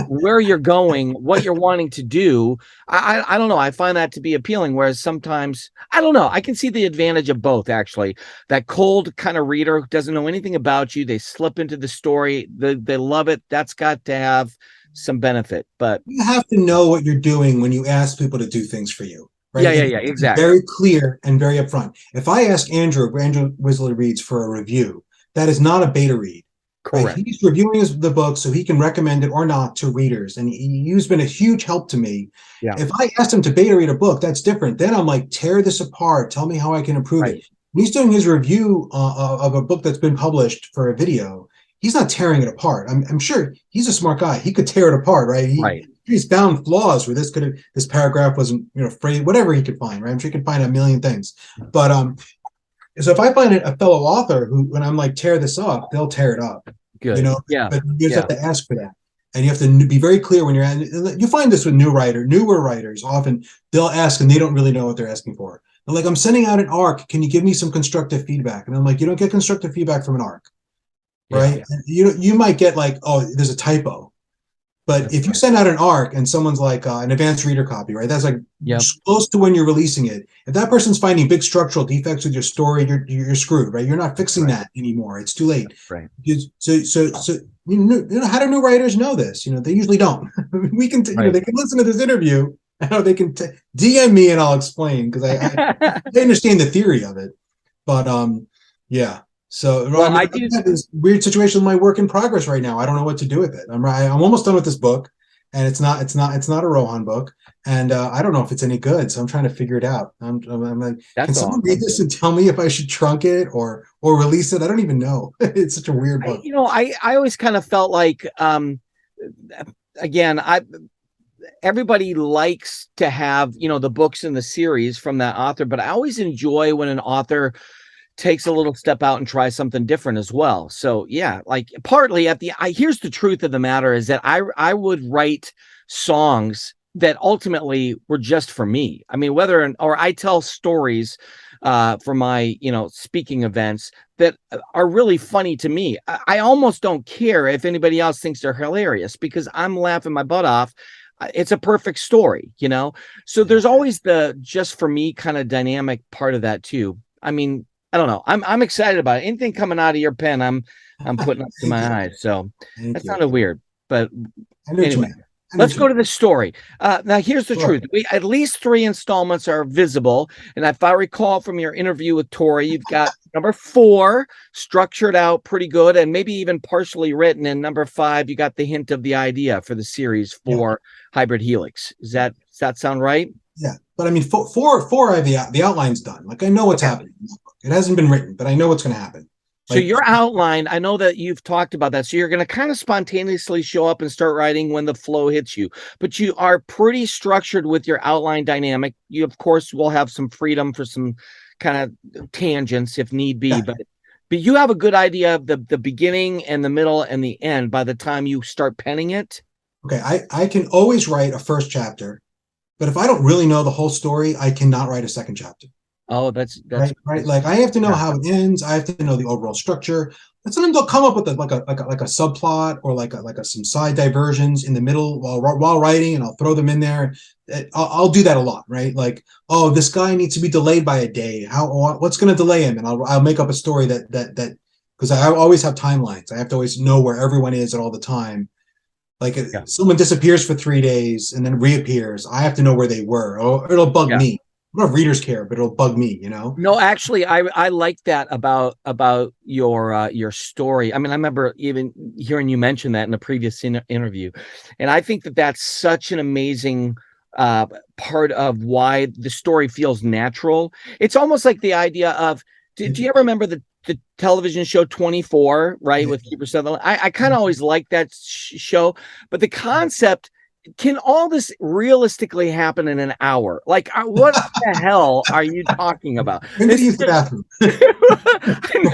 where you're going, what you're wanting to do. I don't know. I find that to be appealing. Whereas sometimes, I don't know, I can see the advantage of both, actually. That cold kind of reader who doesn't know anything about you, they slip into the story, they love it. That's got to have some benefit. But you have to know what you're doing when you ask people to do things for you. Right? Yeah, exactly. Very clear and very upfront. If I ask Andrew Wisley Reads for a review, that is not a beta read. Right? Correct. He's reviewing the book so he can recommend it or not to readers, and he's been a huge help to me. Yeah. If I asked him to beta read a book, that's different. Then I'm like, tear this apart. Tell me how I can improve Right. it. When he's doing his review of a book that's been published for a video, he's not tearing it apart. I'm sure he's a smart guy. He could tear it apart, right? Right. He's found flaws where this paragraph wasn't, phrased, whatever he could find, right? I'm sure he could find a million things. But so if I find a fellow author who, when I'm like, tear this up, they'll tear it up. Good. Yeah. But you just have to ask for that. And you have to be very clear when you're at, you find this with newer writers, often they'll ask and they don't really know what they're asking for. They're like, I'm sending out an arc. Can you give me some constructive feedback? And I'm like, you don't get constructive feedback from an arc, right? Yeah. You might get like, oh, there's a typo. But if you send out an arc and someone's like an advanced reader copy, right? That's like close to when you're releasing it. If that person's finding big structural defects with your story, you're screwed, right? You're not fixing that anymore. It's too late. Right. So how do new writers know this? They usually don't. We can, they can listen to this interview. They can DM me and I'll explain because I understand the theory of it. But yeah. So I have this weird situation with my work in progress right now. I don't know what to do with it. I'm almost done with this book, and it's not a Rohan book, and I don't know if it's any good. So I'm trying to figure it out. I'm like, can someone read this and tell me if I should trunk it or release it? I don't even know. It's such a weird book. I always kind of felt like, again, everybody likes to have the books in the series from that author, but I always enjoy when an author takes a little step out and tries something different as well. So yeah, like partly here's the truth of the matter is that I would write songs that ultimately were just for me. I mean, or I tell stories for my, speaking events that are really funny to me. I almost don't care if anybody else thinks they're hilarious because I'm laughing my butt off. It's a perfect story, So there's always the just for me kind of dynamic part of that too. I mean, I don't know. I'm excited about it. Anything coming out of your pen, I'm putting up to my eyes. So that sounded weird, but anyway, let's go to the story. Now here's the truth. At least 3 installments are visible. And if I recall from your interview with Tori, you've got number 4 structured out pretty good and maybe even partially written. And number 5, you got the hint of the idea for the series for Hybrid Helix. Does that sound right? Yeah. But I mean, four, the outline's done. Like I know what's happening. It hasn't been written, but I know what's going to happen. So your outline, I know that you've talked about that. So you're going to kind of spontaneously show up and start writing when the flow hits you, but you are pretty structured with your outline dynamic. You, of course, will have some freedom for some kind of tangents if need be, but you have a good idea of the beginning and the middle and the end by the time you start penning it. Okay. I can always write a first chapter, but if I don't really know the whole story, I cannot write a second chapter. Oh, that's right. Like I have to know how it ends. I have to know the overall structure. But sometimes they'll come up with like a subplot or like some side diversions in the middle while writing, and I'll throw them in there. I'll do that a lot, right? Like, oh, this guy needs to be delayed by a day. What's going to delay him? And I'll make up a story that because I always have timelines. I have to always know where everyone is at all the time. Like if someone disappears for 3 days and then reappears, I have to know where they were. Or it'll bug me. I don't know if readers care, but it'll bug me, No, actually, I like that about your story. I mean, I remember even hearing you mention that in a previous interview, and I think that that's such an amazing part of why the story feels natural. It's almost like the idea of. Do you ever remember the television show 24, right, with Kiefer Sutherland? I kind of always liked that show, but the concept. Can all this realistically happen in an hour? Like, what the hell are you talking about? When did he use the bathroom?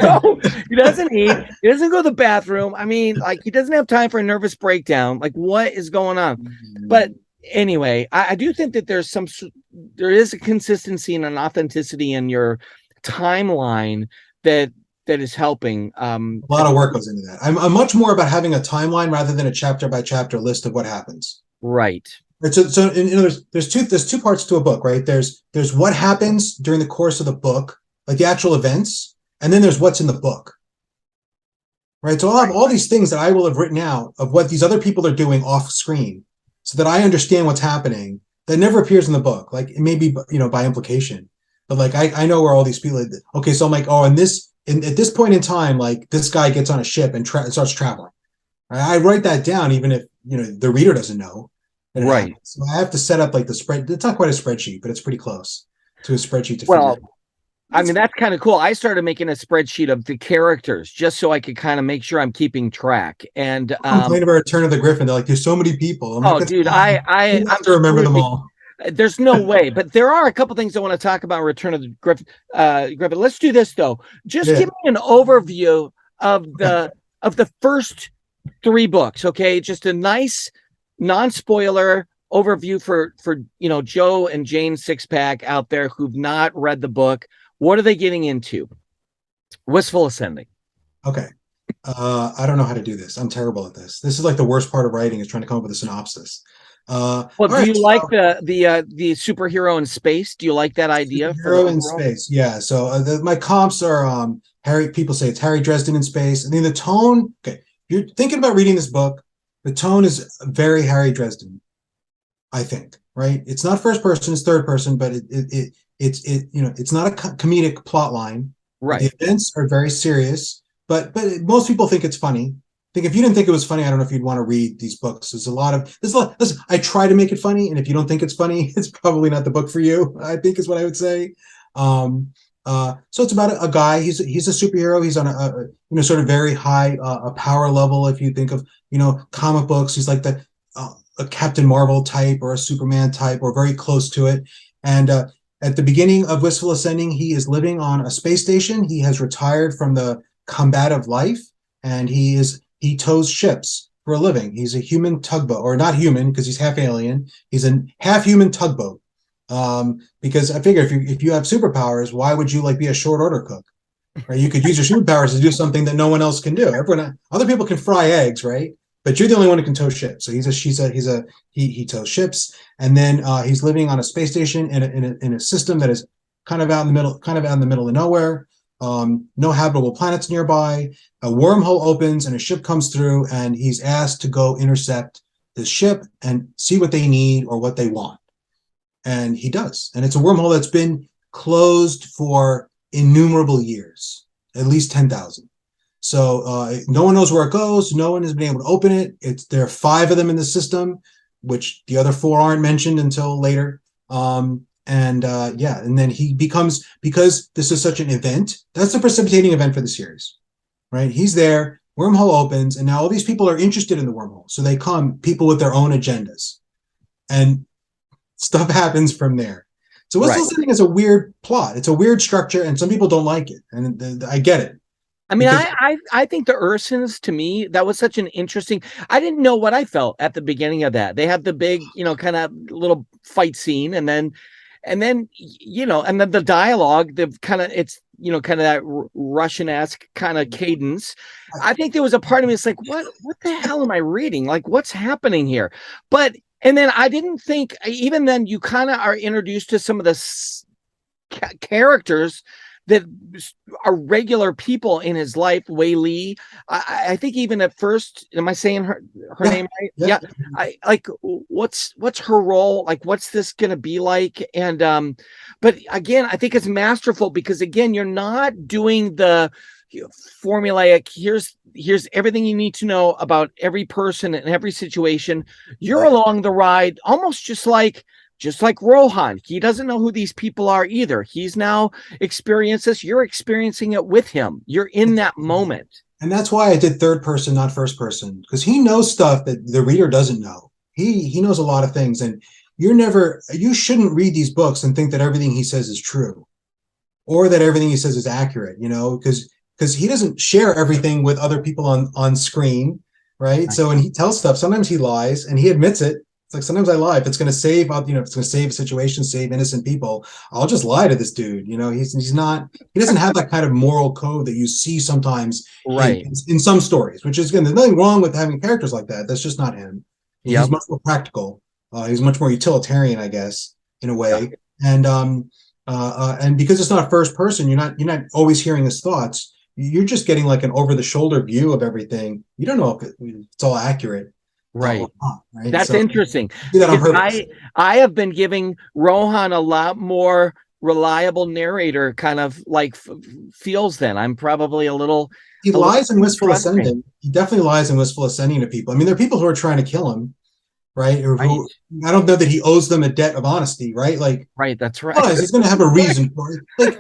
No, he doesn't eat. He doesn't go to the bathroom. I mean, like, he doesn't have time for a nervous breakdown. Like, what is going on? But anyway, I do think that there is a consistency and an authenticity in your timeline that is helping. A lot of work goes into that. I'm much more about having a timeline rather than a chapter by chapter list of what happens. Right. So there's two parts to a book, right? There's what happens during the course of the book, like the actual events, and then there's what's in the book. Right? So I'll have all these things that I will have written out of what these other people are doing off screen so that I understand what's happening that never appears in the book. Like it may be, by implication, but like I know where all these people, okay, so I'm like, oh, and this at this point in time, like this guy gets on a ship and starts traveling. I write that down, even if the reader doesn't know. Right. So I have to set up like the spread. It's not quite a spreadsheet, but it's pretty close to a spreadsheet to Well, figure. I mean, that's kind of cool. I started making a spreadsheet of the characters just so I could kind of make sure I'm keeping track. And Complain about Return of the Griffin. They're like, there's so many people. I'm like, oh, that's dude, fine. You have I'm to remember them screwed. all. There's no way, but there are a couple things I want to talk about. Return of the Griffin. Griffin. Let's do this though. Just give me an overview of the first 3 books. Okay, just a nice non-spoiler overview for Joe and Jane Sixpack out there who've not read the book. What are they getting into? Wistful Ascending. Okay. I don't know how to do this. I'm terrible at this. This is like the worst part of writing, is trying to come up with a synopsis. Well, do Right, you like the superhero in space? Do you like that idea for the hero in overall? space? Yeah. So my comps are Harry. People say it's Harry Dresden in space. I mean, the tone. Okay, if you're thinking about reading this book, the tone is very Harry Dresden. I think, right? It's not first person; it's third person, but it's not a comedic plot line. Right. The events are very serious, but most people think it's funny. I think if you didn't think it was funny, I don't know if you'd want to read these books. There's a lot. Listen, I try to make it funny, and if you don't think it's funny, it's probably not the book for you. I think is what I would say. So it's about a guy. He's a superhero. He's on a sort of very high a power level. If you think of comic books, he's like a Captain Marvel type or a Superman type or very close to it. And at the beginning of Wistful Ascending, he is living on a space station. He has retired from the combative life, and he tows ships for a living. He's a human tugboat, or not human because he's half alien. He's a half human tugboat. Because I figure if you have superpowers, why would you like be a short order cook? Right? You could use your superpowers to do something that no one else can do. Other people can fry eggs, right? But you're the only one who can tow ships. So he tows ships, and then he's living on a space station in a system that is kind of out in the middle of nowhere. No habitable planets nearby. A wormhole opens and a ship comes through, and he's asked to go intercept the ship and see what they need or what they want. And he does. And it's a wormhole that's been closed for innumerable years, at least 10,000. So no one knows where it goes. No one has been able to open it. There are 5 of them in the system, which the other 4 aren't mentioned until later. And then he becomes, because this is such an event, that's the precipitating event for the series, right? He's there, wormhole opens, and now all these people are interested in the wormhole. So they come, people with their own agendas. And stuff happens from there. So Wistful Ascending is a weird plot. It's a weird structure, and some people don't like it. And I get it. I mean, I think the Ursins, to me, that was such an interesting. I didn't know what I felt at the beginning of that. They had the big, kind of little fight scene, and then the dialogue, the kind of kind of that Russian-esque kind of cadence. I think there was a part of me that's like, what the hell am I reading? Like, what's happening here? And then I didn't think, even then, you kind of are introduced to some of the characters that are regular people in his life. Wei Li, I think even at first, am I saying her name right? Yeah. I like, what's her role? Like, what's this going to be like? And, but again, I think it's masterful because again, you're not doing the formulaic, here's everything you need to know about every person and every situation. You're along the ride, almost just like Rohan. He doesn't know who these people are either. He's now experienced this. You're experiencing it with him. You're in that moment. And that's why I did third person, not first person, because he knows stuff that the reader doesn't know. He knows a lot of things, and you shouldn't read these books and think that everything he says is true or that everything he says is accurate, because he doesn't share everything with other people on screen, right? So when he tells stuff, sometimes he lies, and he admits it. It's like, sometimes I lie. If it's going to save, if it's going to save a situation, save innocent people, I'll just lie to this dude. He doesn't have that kind of moral code that you see sometimes in some stories, which is, again, there's nothing wrong with having characters like that. That's just not him. He's much more practical. He's much more utilitarian, I guess, in a way. Yeah. And because it's not first person, you're not always hearing his thoughts. You're just getting like an over the shoulder view of everything. You don't know if it's all accurate. Right. Right. That's interesting. Do that on purpose. I have been giving Rohan a lot more reliable narrator kind of like feels. Then I'm probably a little. He lies in Wistful trusting. Ascending. He definitely lies in Wistful Ascending to people. I mean, there are people who are trying to kill him, right? Or who, I don't know that he owes them a debt of honesty, right? Like, right, that's right. He's going to have a reason for it. Like,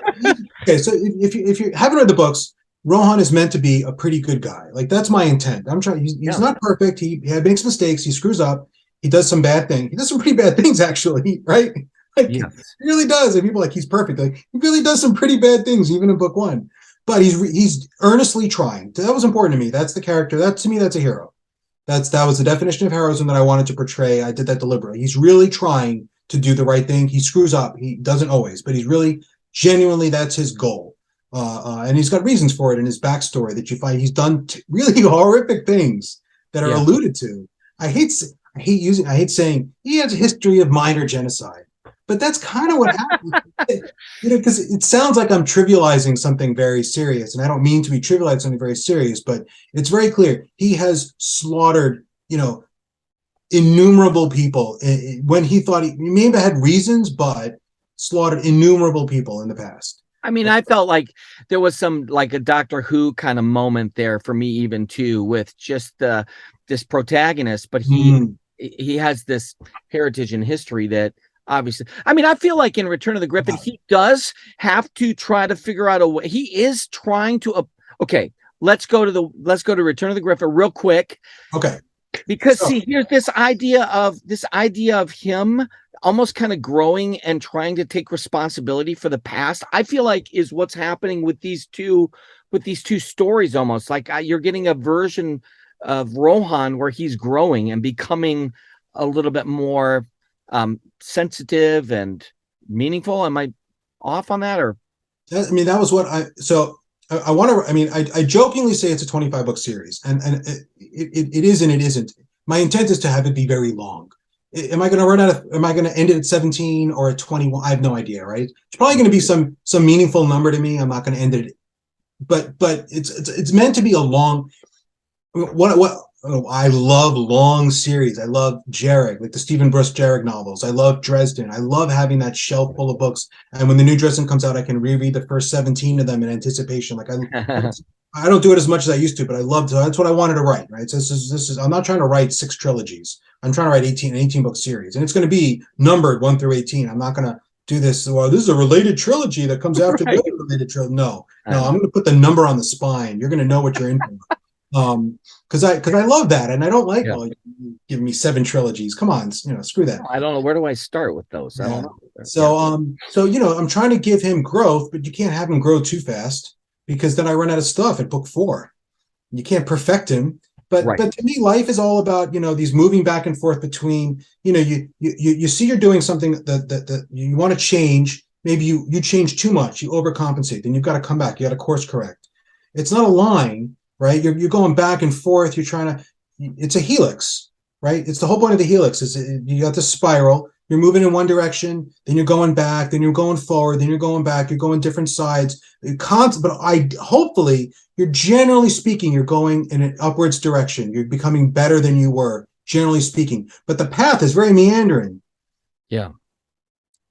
okay, so if you haven't read the books, Rohan is meant to be a pretty good guy. Like, that's my intent. I'm trying. He's not perfect. He makes mistakes. He screws up. He does some bad things. He does some pretty bad things, actually, right? Like, he really does. And people are like, he's perfect. Like, he really does some pretty bad things, even in book one. But he's earnestly trying. That was important to me. That's the character. That, to me, that's a hero. That was the definition of heroism that I wanted to portray. I did that deliberately. He's really trying to do the right thing. He screws up. He doesn't always, but he's really genuinely, that's his goal. And he's got reasons for it in his backstory that you find he's done really horrific things that are alluded to. I hate saying he has a history of minor genocide, but that's kind of what happened. Because it sounds like I'm trivializing something very serious, and I don't mean to be trivializing something very serious, but it's very clear he has slaughtered, innumerable people when he thought he maybe had reasons, but slaughtered innumerable people in the past. I mean, I felt like there was some like a Doctor Who kind of moment there for me, even too, with just this protagonist, but he has this heritage and history that obviously, I mean, I feel like in Return of the Griffin, he does have to try to figure out a way. He is trying to. Okay, let's go to Return of the Griffin real quick. Okay, because see, here's this idea of him almost kind of growing and trying to take responsibility for the past. I feel like is what's happening with these two stories. Almost like you're getting a version of Rohan where he's growing and becoming a little bit more sensitive and meaningful. Am I off on that? Or I mean, that was what I want to. I mean, I jokingly say it's a 25-book series, and it is and it isn't. My intent is to have it be very long. Am I going to run out of? Am I going to end it at 17 or at 21? I have no idea. Right? It's probably going to be some meaningful number to me. I'm not going to end it, but it's meant to be a long. I love long series. I love Jarek, like the Stephen Bruce Jarek novels. I love Dresden. I love having that shelf full of books. And when the new Dresden comes out, I can reread the first 17 of them in anticipation. Like I don't do it as much as I used to, but I love to. That's what I wanted to write, right? So this is. I'm not trying to write 6 trilogies. I'm trying to write 18 book series, and it's going to be numbered 1 through 18. I'm not going to do this. Well, this is a related trilogy that comes after the other related trilogy. No, I'm going to put the number on the spine. You're going to know what you're in for. Because I love that, and I don't like you giving me 7 trilogies. Come on, screw that. I don't know, where do I start with those? I don't know. So I'm trying to give him growth, but you can't have him grow too fast because then I run out of stuff at book 4. You can't perfect him. But to me, life is all about these moving back and forth between you see you're doing something that you want to change. Maybe you change too much, you overcompensate, then you've got to come back. You got to course correct. It's not a line. Right, you're going back and forth. You're trying to. It's a helix, right? It's the whole point of the helix. You got the spiral. You're moving in one direction, then you're going back, then you're going forward, then you're going back. You're going different sides. But hopefully, you're generally speaking, you're going in an upwards direction. You're becoming better than you were, generally speaking. But the path is very meandering. Yeah,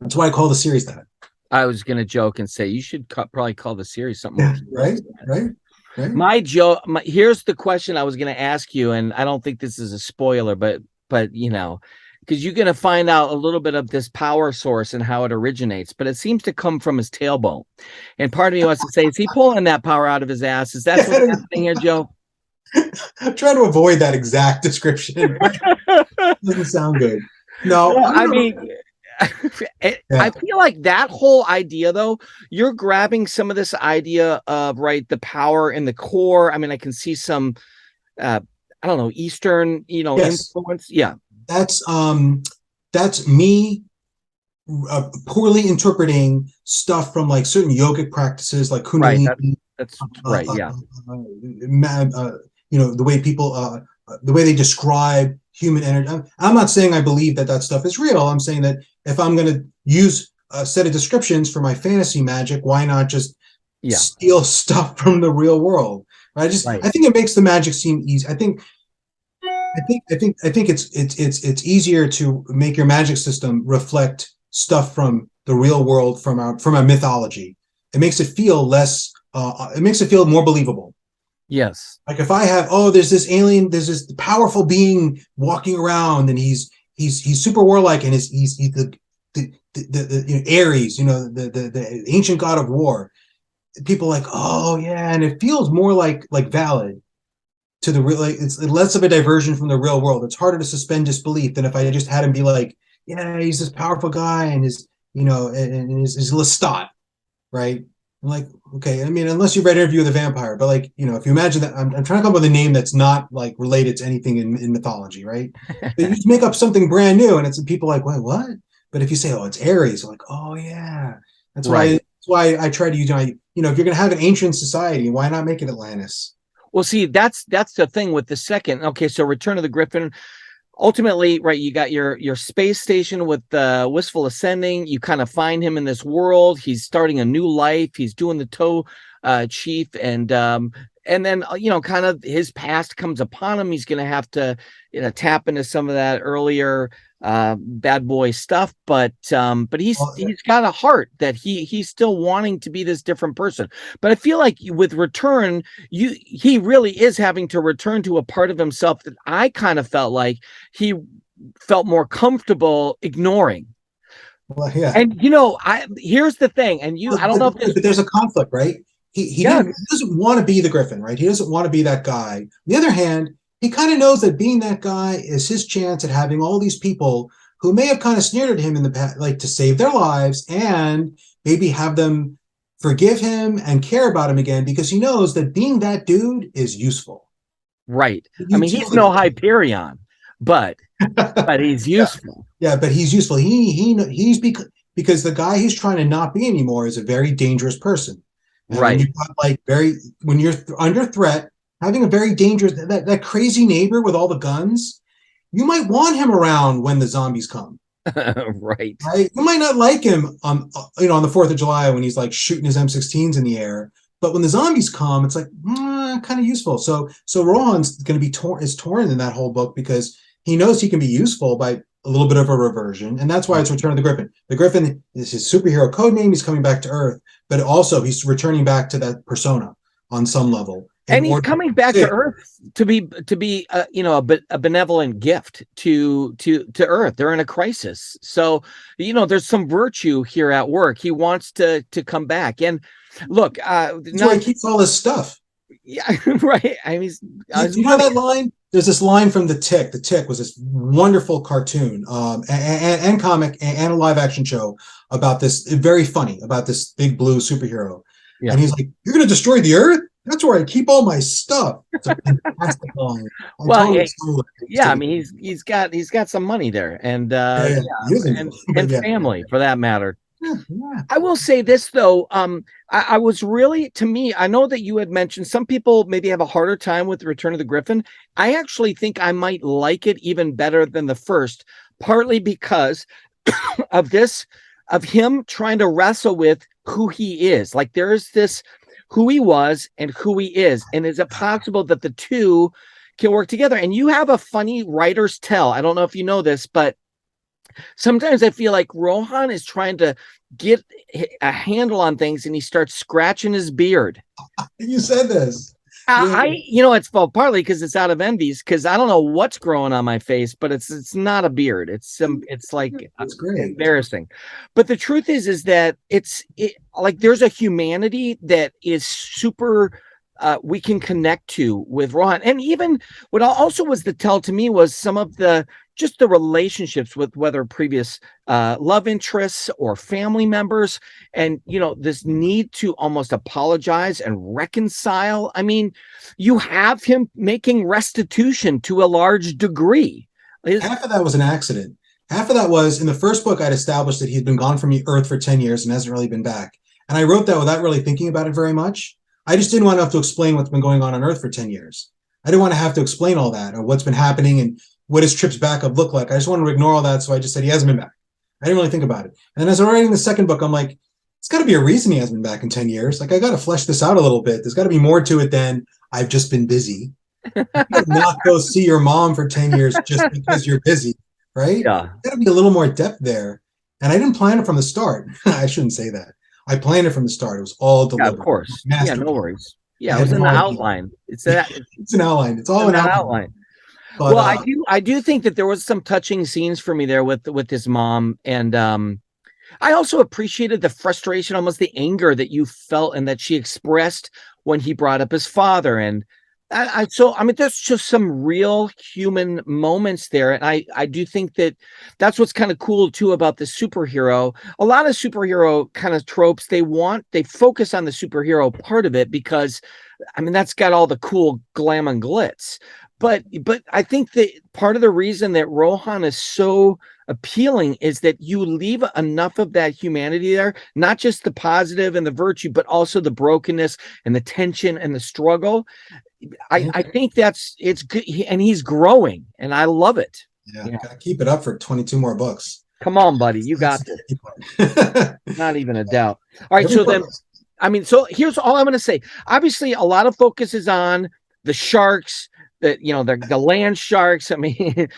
that's why I call the series that. I was going to joke and say you should probably call the series something. Right. My joke. Here's the question I was going to ask you, and I don't think this is a spoiler, but because you're going to find out a little bit of this power source and how it originates, but it seems to come from his tailbone. And part of me wants to say, is he pulling that power out of his ass? Is that what's happening here, Joe? I'm trying to avoid that exact description. Doesn't sound good. No, I mean. I feel like that whole idea, though, you're grabbing some of this idea of the power in the core. I mean, I can see some, I don't know, Eastern, influence. Yeah, that's me poorly interpreting stuff from like certain yogic practices, like Kundalini. Right, that's right. Yeah, the way people, the way they describe human energy. I'm not saying I believe that stuff is real. I'm saying that if I'm going to use a set of descriptions for my fantasy magic, why not just steal stuff from the real world? Right? I think it makes the magic seem easy. I think it's easier to make your magic system reflect stuff from the real world from a mythology. It makes it feel less. It makes it feel more believable. Yes. Like if I have, there's this alien, there's this powerful being walking around, and he's super warlike, and he's the Ares, the ancient god of war. People are like, oh yeah, and it feels more like valid to the real. Like, it's less of a diversion from the real world. It's harder to suspend disbelief than if I just had him be like, yeah, he's this powerful guy, and his Lestat, right? I'm like, okay, I mean, unless you've read Interview with a Vampire, but like, if you imagine that, I'm trying to come up with a name that's not like related to anything in mythology, right? But you just make up something brand new, and it's people like, wait, what? But if you say, oh, it's Ares, I'm like, oh yeah, that's Right. why I try to use, if you're going to have an ancient society, why not make it Atlantis? Well, see, that's the thing with the second. Okay, so Return of the Griffin. Ultimately, right, you got your space station with Wistful Ascending. You kind of find him in this world. He's starting a new life. He's doing the toe chief, and then kind of his past comes upon him. He's going to have to tap into some of that earlier bad boy stuff, but he's got a heart that he's still wanting to be this different person. But I feel like with Return, he really is having to return to a part of himself that I kind of felt like he felt more comfortable ignoring. Well, yeah. And here's the thing, and I don't know if but there's a conflict, right? He doesn't want to be the Griffin, right? He doesn't want to be that guy. On the other hand, he kind of knows that being that guy is his chance at having all these people who may have kind of sneered at him in the past, like, to save their lives and maybe have them forgive him and care about him again, because he knows that being that dude is useful. Right. I mean, he's no Hyperion, but he's useful. Yeah, but he's useful. He's because the guy he's trying to not be anymore is a very dangerous person. And right. When you're under threat, having a very dangerous, that crazy neighbor with all the guns, you might want him around when the zombies come. Right. You might not like him on the 4th of July when he's like shooting his M16s in the air, but when the zombies come, it's like kind of useful. So Rohan's going to be torn in that whole book, because he knows he can be useful by a little bit of a reversion, and that's why it's Return of the Griffin. The Griffin is his superhero code name. He's coming back to Earth, but also he's returning back to that persona on some level. And he's coming back to Earth to be a benevolent gift to Earth. They're in a crisis, so there's some virtue here at work. He wants to come back. And look, that's why he keeps all his stuff. Yeah, right. I mean, you know that line? There's this line from The Tick. The Tick was this wonderful cartoon and comic and a live action show about this, very funny, about this big blue superhero. Yeah. And he's like, "You're going to destroy the Earth? That's where I keep all my stuff." It's a fantastic line. I mean, he's got some money there, and and family for that matter. Yeah. I will say this though, I was really, to me, I know that you had mentioned some people maybe have a harder time with Return of the Griffin. I actually think I might like it even better than the first, partly because of him trying to wrestle with who he is. Like, there's this who he was and who he is, and is it possible that the two can work together? And you have a funny writer's tell. I don't know if you know this, but sometimes I feel like Rohan is trying to get a handle on things, and he starts scratching his beard. You said this. It's partly because it's out of envies, because I don't know what's growing on my face, but it's not a beard. It's like, that's great, embarrassing. But the truth is that it's like there's a humanity that is super. We can connect to with Rohan. And even what also was the tell to me was some of the relationships with whether previous love interests or family members, and this need to almost apologize and reconcile. I mean, you have him making restitution to a large degree. Half of that was an accident. Half of that was, in the first book, I'd established that he'd been gone from Earth for 10 years and hasn't really been back. And I wrote that without really thinking about it very much. I just didn't want to have to explain what's been going on Earth for 10 years. I didn't want to have to explain all that, or what's been happening and what his trips back have looked like. I just wanted to ignore all that, so I just said he hasn't been back. I didn't really think about it. And then as I'm writing the second book, I'm like, it's got to be a reason he hasn't been back in 10 years. Like, I got to flesh this out a little bit. There's got to be more to it than I've just been busy. You not go see your mom for 10 years just because you're busy, right? Yeah. There's got to be a little more depth there. And I didn't plan it from the start. I shouldn't say that. I planned it from the start. It was all Yeah, of deliberate. course. Yeah, no worries. I Yeah, it had was in no the idea. outline. It's that. It's an outline. It's all In an that outline. outline. But Well, I do think that there was some touching scenes for me there with his mom, and I also appreciated the frustration, almost the anger that you felt and that she expressed when he brought up his father. And I mean, there's just some real human moments there. And I do think that that's what's kind of cool too about the superhero. A lot of superhero kind of tropes, they focus on the superhero part of it because I mean, that's got all the cool glam and glitz. But I think that part of the reason that Rohan is so appealing is that you leave enough of that humanity there, not just the positive and the virtue, but also the brokenness and the tension and the struggle. I think it's good, and he's growing, and I love it. yeah, gotta keep it up for 22 more books. Come on, buddy, you got this. Not even a doubt. All right, so then, I mean, so here's all I'm going to say. Obviously, a lot of focus is on the sharks, the land sharks. I mean,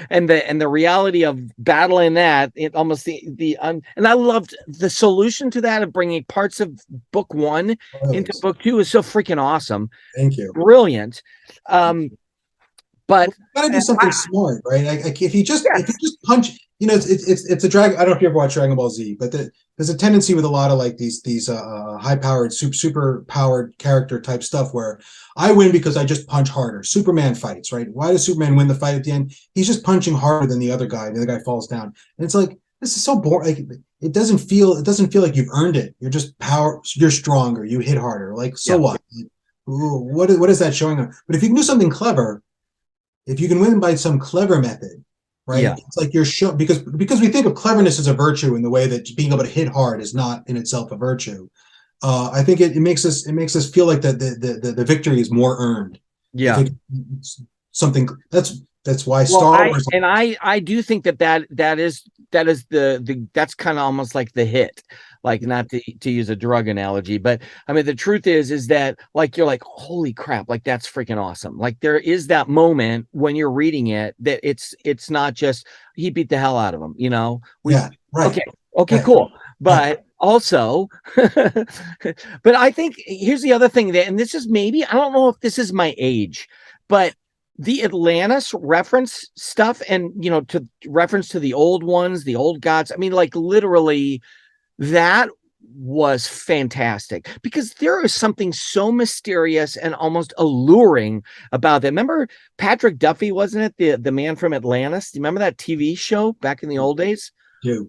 and the reality of battling that. It almost and I loved the solution to that of bringing parts of book one into book two is so freaking awesome. Thank you. Brilliant. But you gotta do something smart, right? Like if you just punch, it's a drag. I don't know if you ever watch Dragon Ball Z, but there's a tendency with a lot of like these high powered, super powered character type stuff where I win because I just punch harder. Superman fights, right? Why does Superman win the fight at the end? He's just punching harder than the other guy. The other guy falls down, and it's like this is so boring. Like it doesn't feel like you've earned it. You're just you're stronger. You hit harder. Like so what? What is that showing? But if you can do something clever. If you can win by some clever method, right? Yeah. It's like you're show because we think of cleverness as a virtue in the way that being able to hit hard is not in itself a virtue. I think it makes us feel like the victory is more earned. Yeah. Something that's why Star Wars. I do think that is that's kind of almost like the hit. Like, not to use a drug analogy, but I mean, the truth is that like, you're like, holy crap, like that's freaking awesome. Like there is that moment when you're reading it that it's not just he beat the hell out of him, Yeah, right. Okay, right. Cool. But also, but I think here's the other thing that, and this is maybe, I don't know if this is my age, but the Atlantis reference stuff and, to reference to the old ones, the old gods. I mean, like literally, that was fantastic because there is something so mysterious and almost alluring about that. Remember Patrick Duffy, wasn't it? The man from Atlantis. Do you remember that TV show back in the old days? Yeah.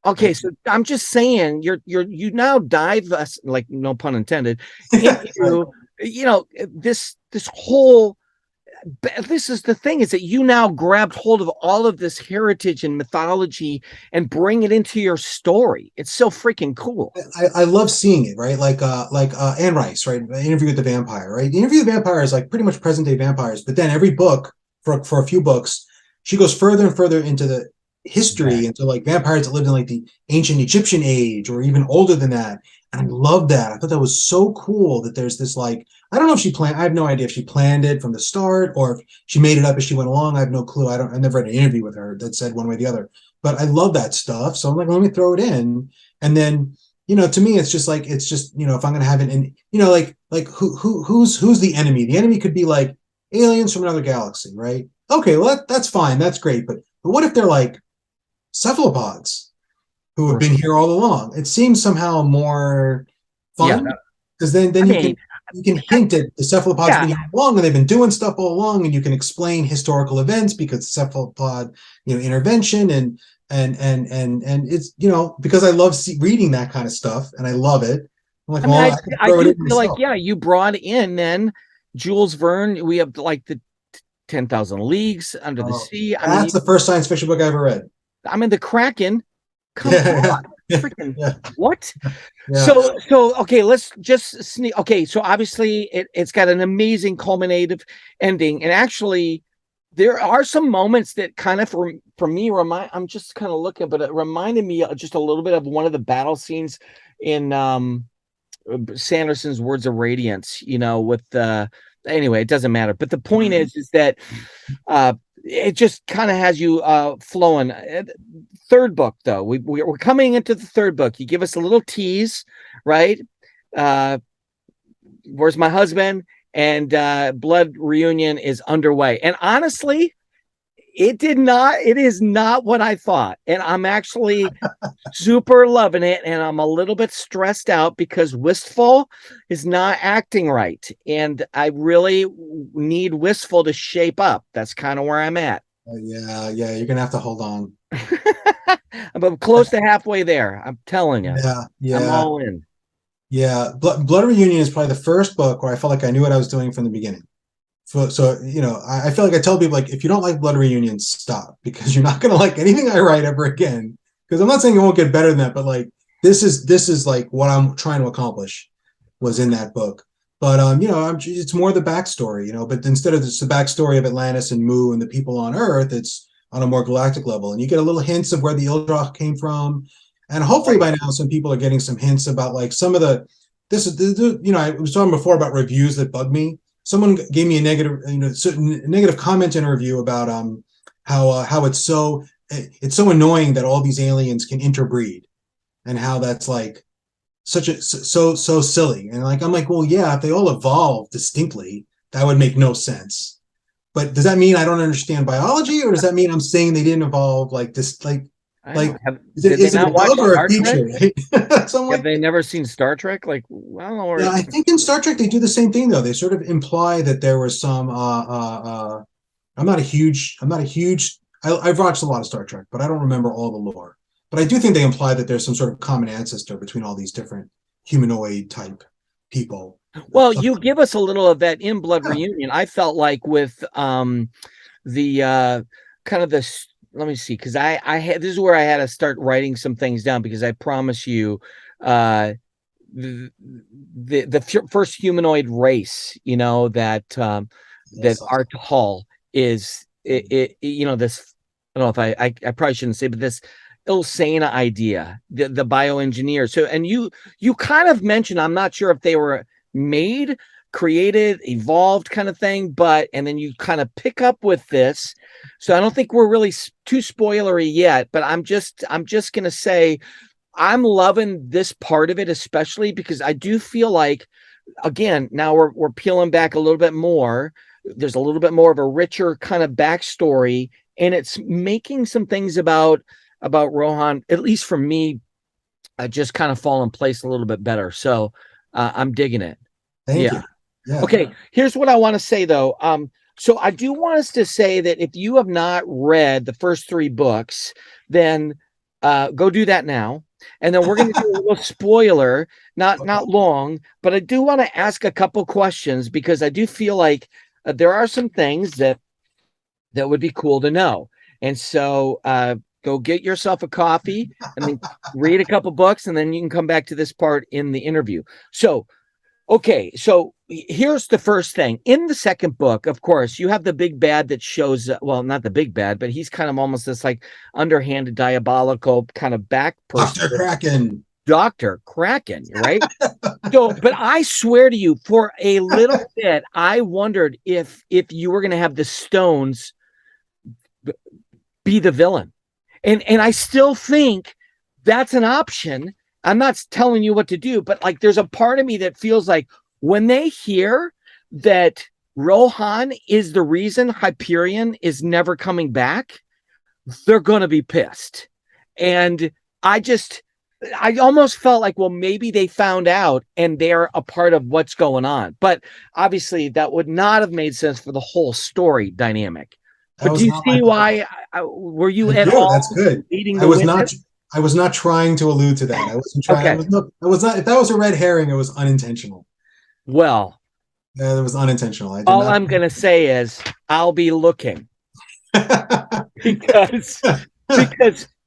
Okay, so I'm just saying you now dive us, like no pun intended, into this whole. This is the thing, is that you now grabbed hold of all of this heritage and mythology and bring it into your story. It's so freaking cool. I love seeing it, right? Like Anne Rice, right? Interview with the Vampire, right? The Interview with the Vampire is like pretty much present day vampires, but then every book for a few books, she goes further and further into the history, into like vampires that lived in like the ancient Egyptian age or even older than that. And I love that. I thought that was so cool that there's this like, I don't know if she planned, I have no idea if she planned it from the start or if she made it up as she went along. I have no clue. I never read an interview with her that said one way or the other, but I love that stuff. So I'm like, let me throw it in. And then, to me, it's just, if I'm going to have it in, like who's the enemy? The enemy could be like aliens from another galaxy, right? Okay, well, that's fine. That's great. But what if they're like cephalopods who have been here all along? It seems somehow more fun because then you can hint at the cephalopods been here all along and they've been doing stuff all along, and you can explain historical events because cephalopod, intervention and it's because I love reading that kind of stuff and I love it. I'm like, I do feel like you brought in then Jules Verne. We have like the 10,000 Leagues Under the Sea. That's the first science fiction book I ever read. I mean, the Kraken. Come on. Freaking what? Yeah. So okay, let's just sneak. Okay, so obviously it's got an amazing culminative ending, and actually there are some moments that kind of for me I'm just kind of looking, but it reminded me just a little bit of one of the battle scenes in Sanderson's Words of Radiance, with anyway, it doesn't matter, but the point is that it just kind of has you flowing. Third book, though, we're coming into the third book. You give us a little tease, right? Where's my husband? And blood reunion is underway. And honestly, it is not what I thought. And I'm actually super loving it. And I'm a little bit stressed out because Wistful is not acting right. And I really need Wistful to shape up. That's kind of where I'm at. Yeah, you're gonna have to hold on. I'm close to halfway there. I'm telling you. Yeah. I'm all in. Yeah, Blood Reunion is probably the first book where I felt like I knew what I was doing from the beginning. So I feel like I tell people, like, if you don't like Blood Reunion, stop, because you're not going to like anything I write ever again. Because I'm not saying it won't get better than that, but like this is like what I'm trying to accomplish was in that book. But it's more the backstory, But instead of just the backstory of Atlantis and Mu and the people on Earth, it's on a more galactic level, and you get a little hints of where the Ildra came from. And hopefully by now, some people are getting some hints about like some of the. I was talking before about reviews that bug me. Someone gave me a negative comment in a review about how it's so annoying that all these aliens can interbreed, and how that's like so silly. And like I'm like, well, yeah, if they all evolved distinctly, that would make no sense. But does that mean I don't understand biology, or does that mean I'm saying they didn't evolve like this? Like, is it a bug or a feature? Right? So have they never seen Star Trek? Like, I don't know. Yeah, I think in Star Trek they do the same thing though. They sort of imply that there was some. I'm not a huge. I've watched a lot of Star Trek, but I don't remember all the lore. But I do think they imply that there's some sort of common ancestor between all these different humanoid type people. Well, you give us a little of that in Blood Reunion. I felt like with the kind of this. Let me see, because I had this is where I had to start writing some things down, because I promise you, the first humanoid race, that Art Hall is this. I don't know if I probably shouldn't say, but this Ilsana idea, the bioengineer. So, and you kind of mentioned, I'm not sure if they were made, created, evolved kind of thing, and then you kind of pick up with this. So I don't think we're really too spoilery yet, but I'm just going to say I'm loving this part of it, especially because I do feel like, again, now we're peeling back a little bit more. There's a little bit more of a richer kind of backstory, and it's making some things about Rohan, at least for me, just kind of fall in place a little bit better. So I'm digging it. Thank you. Yeah. Okay, here's what I want to say though. So I do want us to say that if you have not read the first 3 books, then go do that now. And then we're going to do a little spoiler, not long, but I do want to ask a couple questions, because I do feel like there are some things that would be cool to know. And so go get yourself a coffee and then read a couple books, and then you can come back to this part in the interview. So, okay, so here's the first thing. In the second book, of course, you have the big bad that shows, well, not the big bad, but he's kind of almost this like underhanded, diabolical kind of back person. Dr. Kraken, right? So, but I swear to you, for a little bit, I wondered if you were going to have the Stones be the villain. And I still think that's an option. I'm not telling you what to do, but like there's a part of me that feels like when they hear that Rohan is the reason Hyperion is never coming back, they're going to be pissed. And I almost felt like, well, maybe they found out and they're a part of what's going on. But obviously that would not have made sense for the whole story dynamic. But do you see why? Were you at all? That's good. I was not trying to allude to that. I wasn't trying. Okay. I was not. If that was a red herring, it was unintentional. Well, it was unintentional. All I'm going to say is I'll be looking because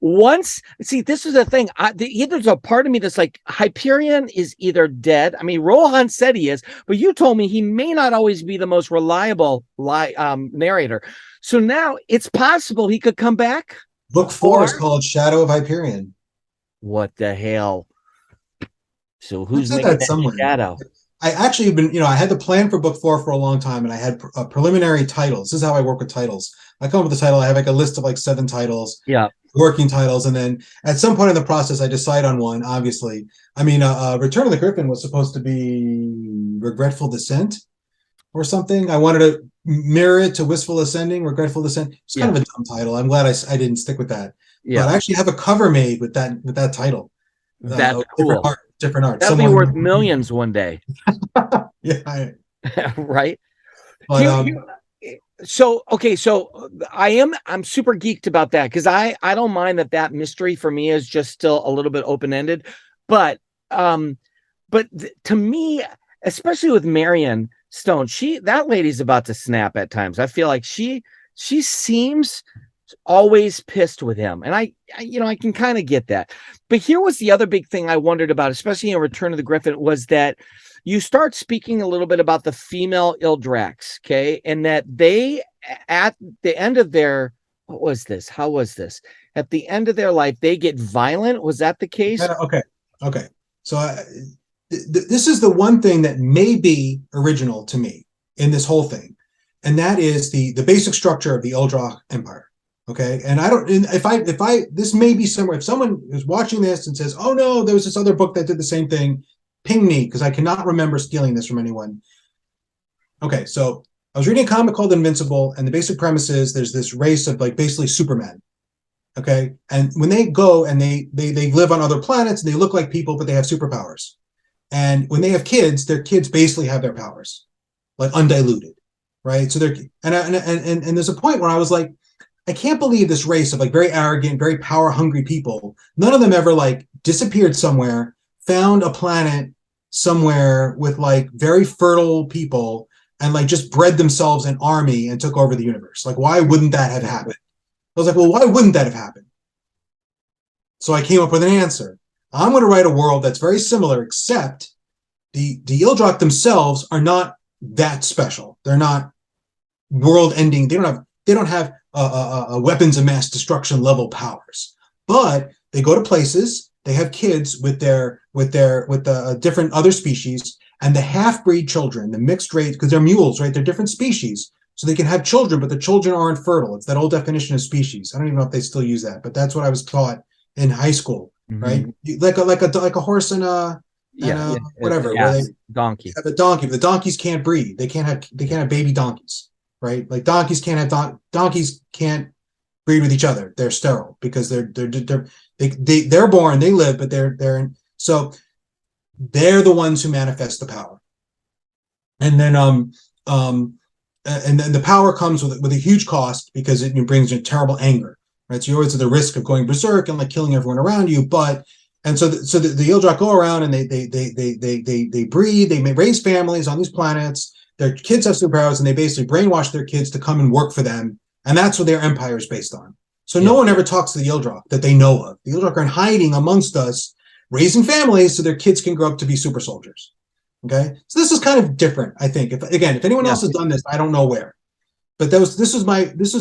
once, see, this is the thing. There's a part of me that's like, Hyperion is either dead. I mean, Rohan said he is, but you told me he may not always be the most reliable narrator. So now it's possible he could come back. Book 4 is called Shadow of Hyperion. What the hell? So who's making that shadow? I actually have been, I had the plan for book 4 for a long time, and I had preliminary titles. This is how I work with titles. I come up with a title. I have like a list of like 7 titles, Yeah. working titles, and then at some point in the process, I decide on one. Obviously, I mean, Return of the Griffin was supposed to be Regretful Descent or something. I wanted to mirror it to Wistful Ascending, Regretful Descent. It's kind of a dumb title. I'm glad I didn't stick with that. Yeah. But I actually have a cover made with that title. That's cool. Different art. That'll be worth millions one day. Yeah. Right. But so I'm super geeked about that, because I don't mind that mystery for me is just still a little bit open-ended, but to me, especially with Marion Stone, that lady's about to snap at times. I feel like she seems always pissed with him, and I can kind of get that. But here was the other big thing I wondered about, especially in Return of the Griffin, was that you start speaking a little bit about the female Ildrax, okay, and that they, at the end of their, how was this? At the end of their life, they get violent. Was that the case? Okay. So this is the one thing that may be original to me in this whole thing, and that is the basic structure of the Eldrock Empire. Okay, and this may be somewhere. If someone is watching this and says, "Oh no, there was this other book that did the same thing," ping me, because I cannot remember stealing this from anyone. Okay, so I was reading a comic called Invincible, and the basic premise is there's this race of like basically Supermen. Okay, and when they go and they live on other planets and they look like people, but they have superpowers. And when they have kids, their kids basically have their powers, like undiluted, right? So and there's a point where I was like, I can't believe this race of like very arrogant, very power hungry people. None of them ever like disappeared somewhere, found a planet somewhere with like very fertile people, and like just bred themselves an army and took over the universe. Like, why wouldn't that have happened? I was like, well, why wouldn't that have happened? So I came up with an answer. I'm going to write a world that's very similar, except the Ildrak themselves are not that special. They're not world ending. They don't have weapons of mass destruction level powers, but they go to places. They have kids with the different other species, and the half-breed children, the mixed race, because they're mules, right? They're different species, so they can have children, but the children aren't fertile. It's that old definition of species. I don't even know if they still use that, but that's what I was taught in high school, right? Like a horse and whatever. Yeah, where they donkey. have a donkey. The donkeys can't breed. They can't have baby donkeys, right? Like donkeys can't have donkeys can't breed with each other. They're sterile because they're born, they live, but so they're the ones who manifest the power. And then and then the power comes with a huge cost, because it brings you terrible anger, right? So you always have the risk of going berserk and like killing everyone around you. So the Ildrak go around and they breed, they raise families on these planets. Their kids have superpowers, and they basically brainwash their kids to come and work for them, and that's what their empire is based on. So no one ever talks to the Ildrak that they know of. The Ildrak are hiding amongst us, raising families so their kids can grow up to be super soldiers. Okay, so this is kind of different, I think. If anyone else has done this, I don't know where. But this was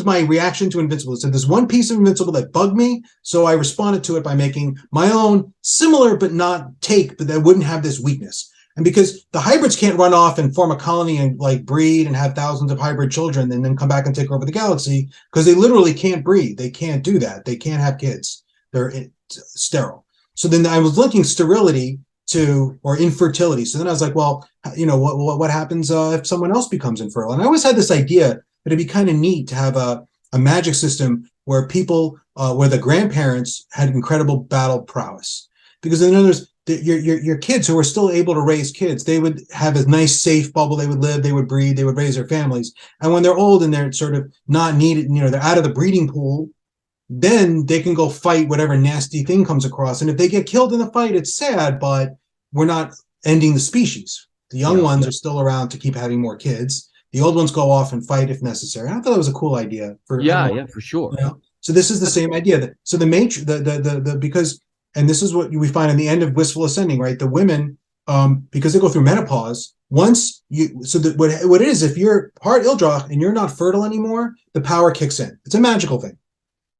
my reaction to Invincible. So there's one piece of Invincible that bugged me, so I responded to it by making my own similar but not take, but that wouldn't have this weakness. And because the hybrids can't run off and form a colony and like breed and have thousands of hybrid children and then come back and take over the galaxy, because they literally can't breed. They can't do that. They can't have kids. They're sterile. So then I was linking sterility or infertility. So then I was like, well, what happens if someone else becomes infertile? And I always had this idea that it'd be kind of neat to have a magic system where people, where the grandparents had incredible battle prowess. Because in others, your kids who are still able to raise kids, they would have a nice safe bubble. They would live, they would breed, they would raise their families. And when they're old and they're sort of not needed, they're out of the breeding pool, then they can go fight whatever nasty thing comes across. And if they get killed in the fight, it's sad, but we're not ending the species. The young ones are still around to keep having more kids. The old ones go off and fight if necessary. I thought that was a cool idea. For sure. So this is the same idea. So because, and this is what we find in the end of Wistful Ascending, right? The women, because they go through menopause, what it is, if you're part Ildrak and you're not fertile anymore, the power kicks in. It's a magical thing.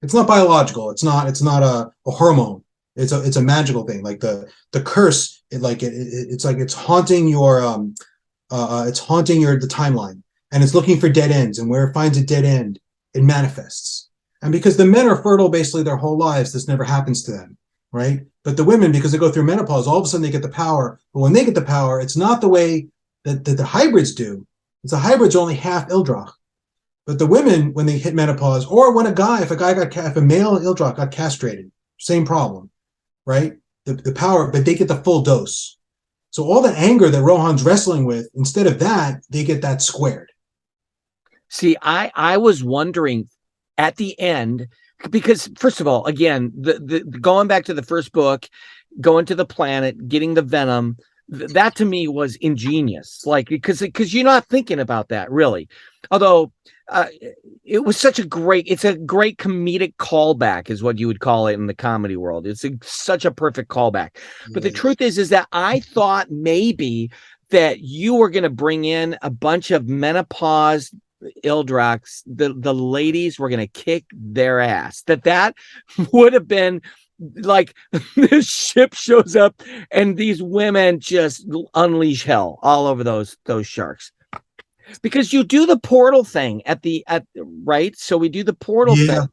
It's not biological. It's not a hormone. It's a magical thing. Like the curse, it's like it's haunting the timeline, and it's looking for dead ends, and where it finds a dead end, it manifests. And because the men are fertile basically their whole lives, this never happens to them, right? But the women, because they go through menopause, all of a sudden they get the power. But when they get the power, it's not the way that the hybrids do. It's the hybrids are only half Ildrak. But the women, when they hit menopause, or when if a male Ildrak got castrated, same problem, right? The power, but they get the full dose. So all the anger that Rohan's wrestling with, instead of that, they get that squared. See, I was wondering at the end, because first of all, again, the going back to the first book, going to the planet, getting the venom, that to me was ingenious. Like, because you're not thinking about that really. Although it was it's a great comedic callback, is what you would call it in the comedy world. It's such a perfect callback. But the truth is that I thought maybe that you were going to bring in a bunch of menopause Ildraks, the ladies were going to kick their ass. That would have been like this ship shows up and these women just unleash hell all over those sharks. Because you do the portal thing right, so we do the portal thing.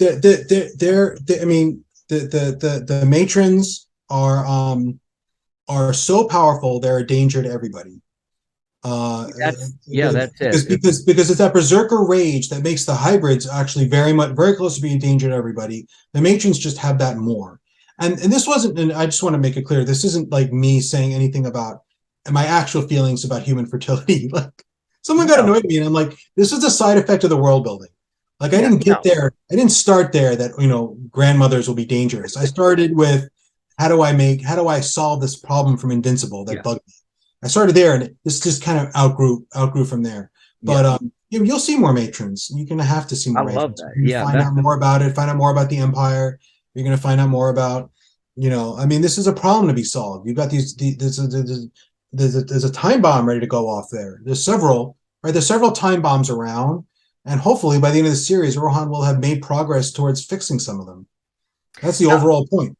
I mean, the matrons are so powerful, they're a danger to everybody. That's it. Because it's that berserker rage that makes the hybrids actually very close to being a danger to everybody. The matrons just have that more. And this wasn't, and I just want to make it clear, this isn't like me saying anything about my actual feelings about human fertility. Like, someone got annoyed at me, and I'm like, this is a side effect of the world building. Like, I didn't start there that, grandmothers will be dangerous. I started with how do I solve this problem from Invincible that bugged me. I started there, and this just kind of outgrew from there. But you'll see more matrons. You're gonna have to see more. I love that. Find out more about it. Find out more about the Empire. You're gonna find out more about, I mean, this is a problem to be solved. You've got there's a time bomb ready to go off there. There's several time bombs around, and hopefully by the end of the series, Rohan will have made progress towards fixing some of them. That's the overall point.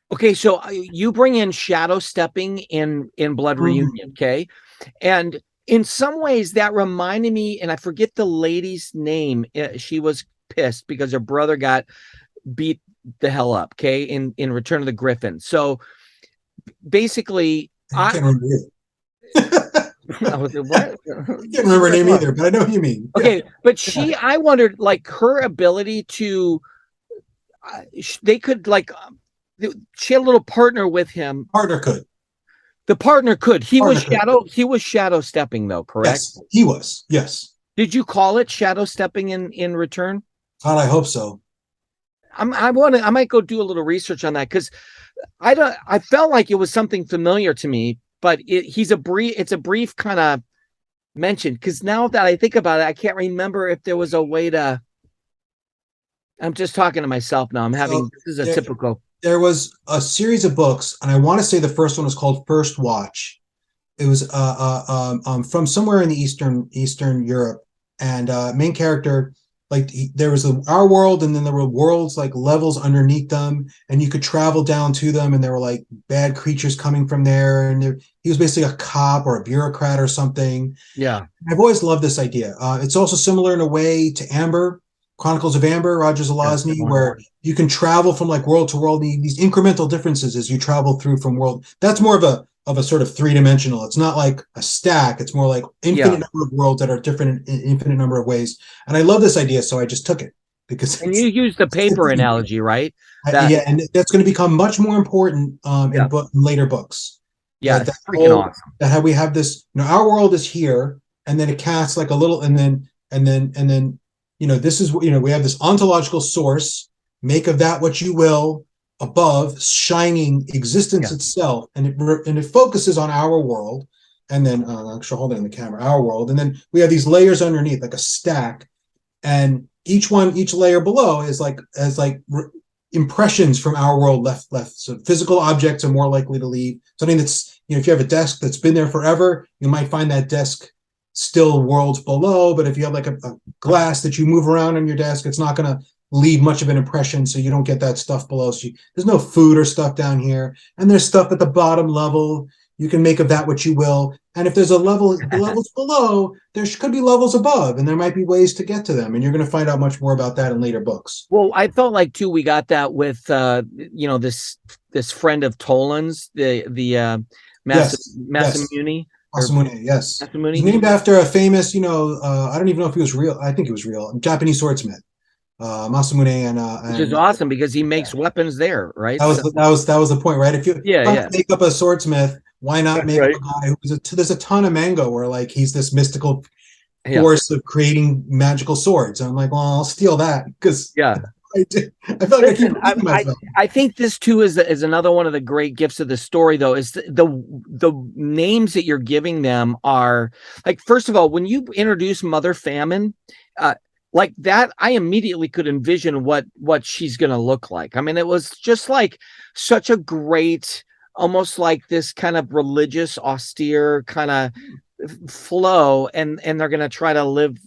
Okay, so you bring in shadow stepping in Blood Reunion, okay? And in some ways that reminded me, and I forget the lady's name. She was pissed because her brother got beat the hell up, okay, in Return of the Griffin. So basically, I can't remember it. I can't remember her name either, but I know what you mean. Okay, but I wondered, like, her ability to, they could, like, she had a little partner with him. The partner could. He was shadow stepping, though, correct? Yes, he was. Yes. Did you call it shadow stepping in Return? God, I hope so. I might go do a little research on that, because I felt like it was something familiar to me, but it's a brief kind of mention, because now that I think about it, I can't remember if there was a way to. I'm just talking to myself now. This is a typical. There was a series of books, and I want to say the first one was called First Watch. It was from somewhere in the Eastern Europe, and main character, like, there was our world, and then there were worlds, like, levels underneath them, and you could travel down to them, and there were, like, bad creatures coming from there, and he was basically a cop or a bureaucrat or something. Yeah, I've always loved this idea. It's also similar in a way to Amber. Chronicles of Amber, Roger Zelazny, where you can travel from, like, world to world, these incremental differences as you travel through from world. That's more of a sort of three-dimensional. It's not like a stack. It's more like infinite number of worlds that are different in infinite number of ways. And I love this idea, so I just took it. And you use the paper analogy, right? And that's going to become much more important in later books. Yeah, that's freaking awesome. That how we have this, our world is here, and then it casts like a little, and then this is, we have this ontological source, make of that what you will, above, shining existence itself, and it focuses on our world, and then actually hold it in the camera, our world, and then we have these layers underneath, like a stack, and each layer below is impressions from our world left. So physical objects are more likely to leave. Something that's, if you have a desk that's been there forever, you might find that desk still worlds below, but if you have like a glass that you move around on your desk, it's not going to leave much of an impression, so you don't get that stuff below. So there's no food or stuff down here, and there's stuff at the bottom level. You can make of that what you will. And if there's a level, the levels below, there could be levels above, and there might be ways to get to them. And you're going to find out much more about that in later books. Well, I felt like too we got that with this friend of Toland's, the Masamune. Masamune, yes. Masamune. He's named after a famous, I don't even know if he was real. I think he was real. Japanese swordsmith. Masamune and which is awesome because he makes weapons there, right? That was the point, right? If you make up a swordsmith, why not make up a guy there's a ton of manga where like he's this mystical force of creating magical swords. And I'm like, well, I'll steal that because I feel like I think this too is another one of the great gifts of the story, though, is the names that you're giving them are like, first of all, when you introduce Mother Famine, like that, I immediately could envision what she's going to look like. I mean, it was just like such a great, almost like this kind of religious, austere kind of flow, and they're going to try to live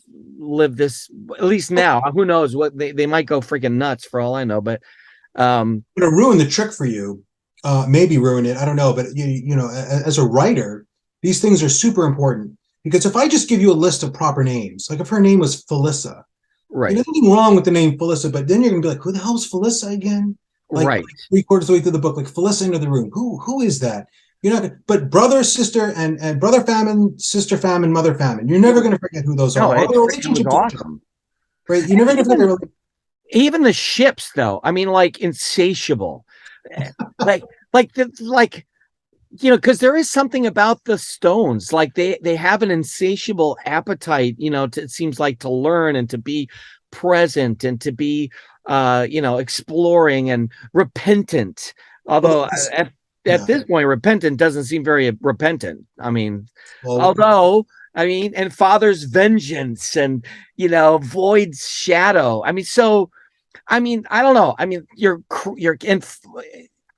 this, at least now. Who knows what they might go freaking nuts for all I know, but going to ruin the trick for you, maybe ruin it. I don't know, but as a writer, these things are super important, because if I just give you a list of proper names, like if her name was Felissa, right, there's nothing wrong with the name Felissa, but then you're gonna be like, who the hell is Felissa again? Like, right, 3/4 of the way through the book, like Felissa into the room. Who is that? You're not, but brother, sister, and brother famine, sister famine, mother famine. You're never going to forget who those are. It was awesome, right? You're never going to forget. Even the ships, though. I mean, like insatiable, because there is something about the stones, like they have an insatiable appetite. It seems like, to learn and to be present and to be, exploring and repentant. Although at this point, repentant doesn't seem very repentant. I mean, and Father's vengeance and, Void's shadow. I mean, I don't know. I mean, you're in.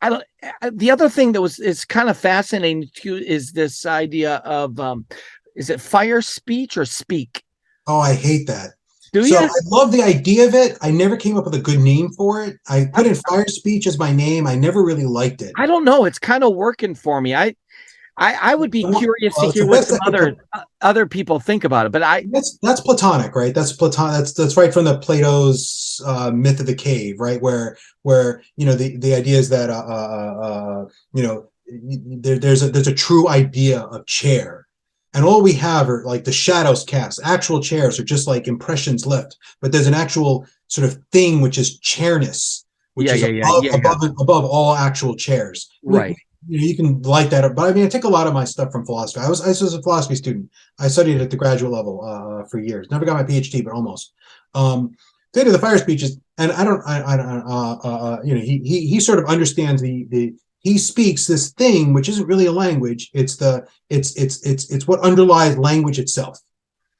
I don't. The other thing that is kind of fascinating too is this idea of is it fire speech or speak? Oh, I hate that. Do you? I love the idea of it. I never came up with a good name for it. I put in fire speech as my name. I never really liked it. I don't know. It's kind of working for me. I would be curious to hear what some other people think about it. But that's Platonic, right? That's Platon. That's right from the Plato's myth of the cave, right? Where the idea is that there's a true idea of chair, and all we have are like the shadows cast. Actual chairs are just like impressions left, but there's an actual sort of thing which is chairness, which is above all actual chairs, right? You can light that up, but I mean, I take a lot of my stuff from philosophy. I was a philosophy student. I studied at the graduate level for years. Never got my PhD, but almost. They did the fire speeches, and he sort of understands he speaks this thing which isn't really a language. It's what underlies language itself.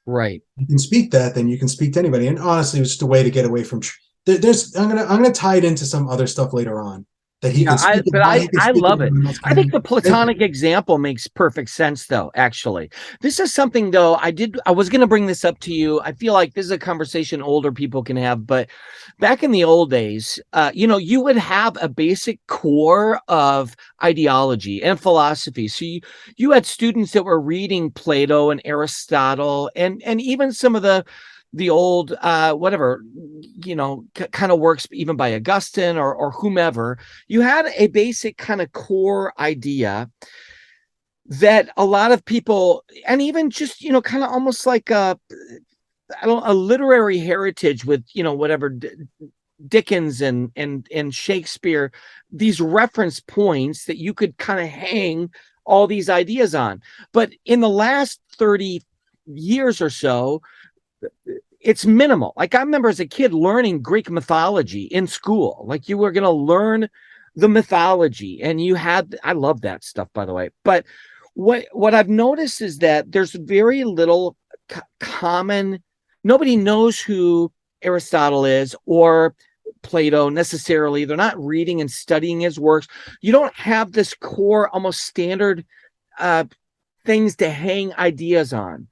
Right. You can speak that, then you can speak to anybody. And honestly, it's just a way to get away from. I'm gonna tie it into some other stuff later on. I love it. I think the Platonic example makes perfect sense, though. Actually, this is something, though, I was going to bring this up to you. I feel like this is a conversation older people can have, but back in the old days, you would have a basic core of ideology and philosophy. So you had students that were reading Plato and Aristotle and even some of the old kind of works even by Augustine or whomever. You had a basic kind of core idea that a lot of people, and even just kind of almost like a literary heritage with whatever Dickens and Shakespeare, these reference points that you could kind of hang all these ideas on. But in the last 30 years or so, it's minimal. Like I remember as a kid learning Greek mythology in school. Like you were going to learn the mythology, and I love that stuff, by the way. But what I've noticed is that there's very little common. Nobody knows who Aristotle is or Plato necessarily. They're not reading and studying his works. You don't have this core, almost standard things to hang ideas on,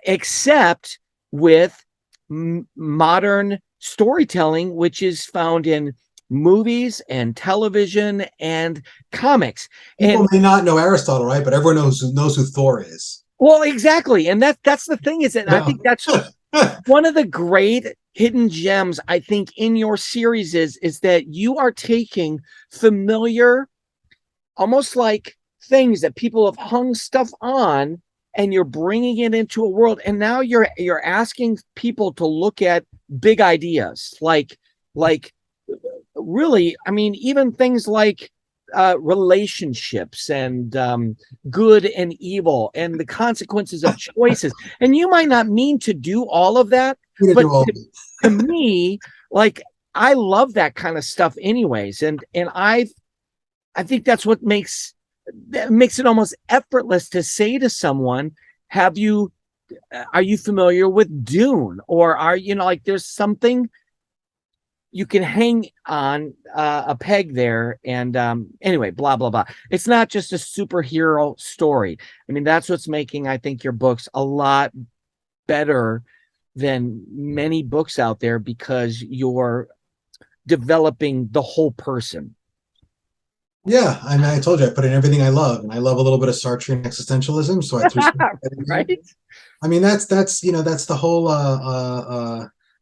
except with modern storytelling, which is found in movies and television and comics. People And may not know Aristotle, right? But everyone knows who Thor is. well, exactly. And that's the thing is that I think that's one of the great hidden gems, I think, in your series is that you are taking familiar, almost like things that people have hung stuff on, and you're bringing it into a world. And now you're asking people to look at big ideas, like really, I mean, even things like relationships and good and evil and the consequences of choices. And you might not mean to do all of that, but to me, like, I love that kind of stuff anyways. And I think that's what makes it almost effortless to say to someone, are you familiar with Dune? Or are you know, like, there's something you can hang on a peg there. And anyway, blah blah blah. It's not just a superhero story. I mean, that's what's making, I think, your books a lot better than many books out there, because you're developing the whole person. Yeah, I mean, I told you I put in everything I love, and I love a little bit of Sartrean existentialism. So I threw right. I mean, that's that's the whole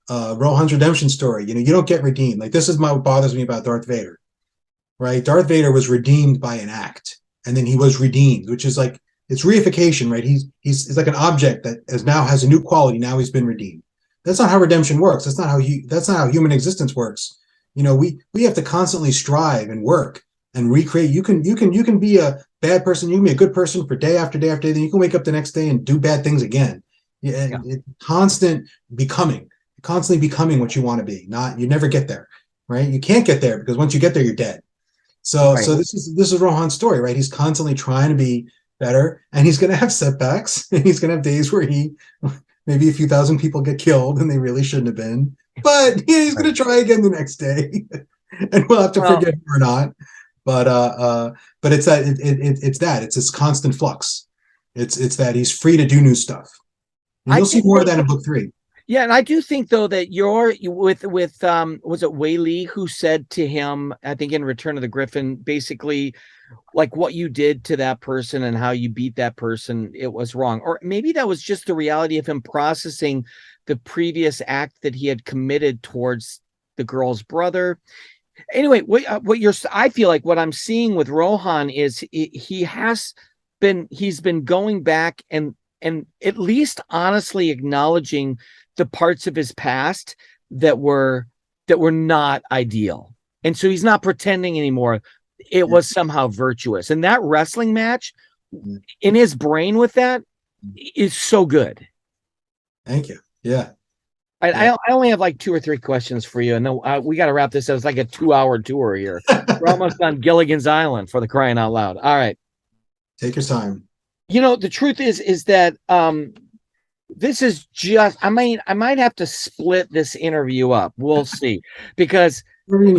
Rohan's redemption story. You know, you don't get redeemed. Like, this is what bothers me about Darth Vader, right? Darth Vader was redeemed by an act, and then he was redeemed, which is like, it's reification, right? He's like an object that now has a new quality. Now he's been redeemed. That's not how redemption works. That's not how human existence works. You know, we have to constantly strive and work and recreate. You can be a bad person. You can be a good person for day after day after day. Then you can wake up the next day and do bad things again. Yeah. Constantly becoming what you want to be. You never get there, right? You can't get there, because once you get there, you're dead. So right. So this is Rohan's story, right? He's constantly trying to be better, and he's going to have setbacks, and he's going to have days where maybe a few thousand people get killed and they really shouldn't have been. But yeah, he's going to try again the next day, and we'll have to forget him or not. But it's it's this constant flux. It's that he's free to do new stuff. And you'll see more of that in book 3. Yeah, and I do think, though, that you're with was it Wei Li who said to him, I think in Return of the Griffin, basically, like, what you did to that person and how you beat that person, it was wrong. Or maybe that was just the reality of him processing the previous act that he had committed towards the girl's brother. Anyway, I feel like what I'm seeing with Rohan is he's been going back and at least honestly acknowledging the parts of his past that were not ideal. And so he's not pretending anymore. It was somehow virtuous. And that wrestling match in his brain with that is so good. Thank you. Yeah. I only have like 2 or 3 questions for you, and then we got to wrap this up. It's like a 2-hour tour here. We're almost on Gilligan's Island, for the crying out loud. All right. Take your time. You know, the truth is that this is just, I might have to split this interview up. We'll see. Because I'm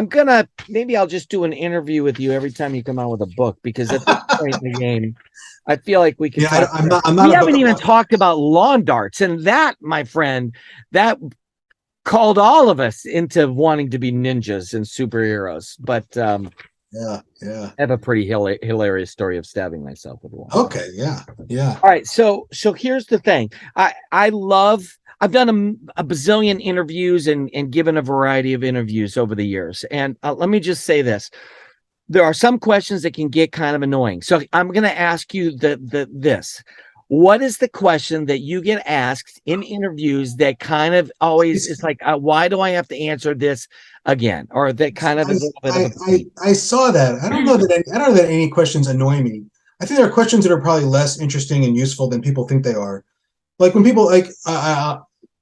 gonna, maybe I'll just do an interview with you every time you come out with a book, because at this point in the game, I feel like we can. We haven't even talked about lawn darts, and that, my friend, that called all of us into wanting to be ninjas and superheroes. But yeah, I have a pretty hilarious story of stabbing myself with one. Okay, yeah. All right, so here's the thing. I've done a bazillion interviews and given a variety of interviews over the years. And let me just say this. There are some questions that can get kind of annoying. So I'm going to ask you this. What is the question that you get asked in interviews that kind of always is like, why do I have to answer this again? Or that kind of is a little bit of I saw that. I don't know that any questions annoy me. I think there are questions that are probably less interesting and useful than people think they are. Like when people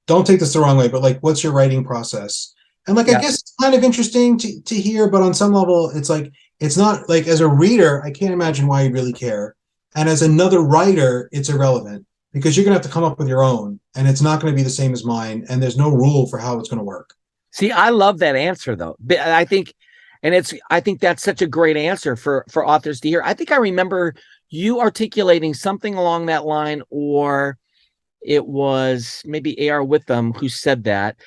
don't take this the wrong way, but like, what's your writing process? And like, I guess it's kind of interesting to hear, but on some level, it's like, it's not like, as a reader, I can't imagine why you really care. And as another writer, it's irrelevant, because you're going to have to come up with your own, and it's not going to be the same as mine. And there's no rule for how it's going to work. See, I love that answer, though. I think that's such a great answer for authors to hear. I think I remember you articulating something along that line, or it was maybe AR Witham who said that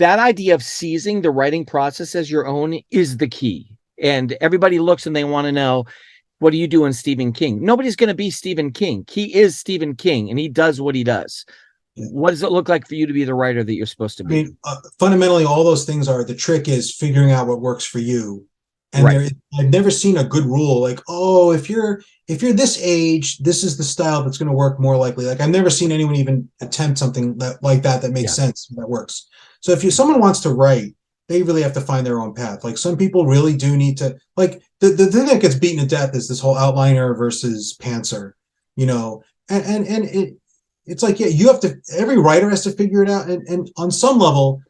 idea of seizing the writing process as your own is the key. And everybody looks and they want to know, what do you do in Stephen King? Nobody's going to be Stephen King. He is Stephen King, and he does what he does. Yeah. What does it look like for you to be the writer that you're supposed to be? I mean, fundamentally, all those things are, the trick is figuring out what works for you. And Right. I've never seen a good rule like, oh, if you're this age, this is the style that's going to work more likely. Like, I've never seen anyone even attempt something like that makes sense, that works. So if someone wants to write, they really have to find their own path. Like, some people really do need to, like, the thing that gets beaten to death is this whole outliner versus pantser, you know, and it's like, yeah, you have to, every writer has to figure it out. And on some level,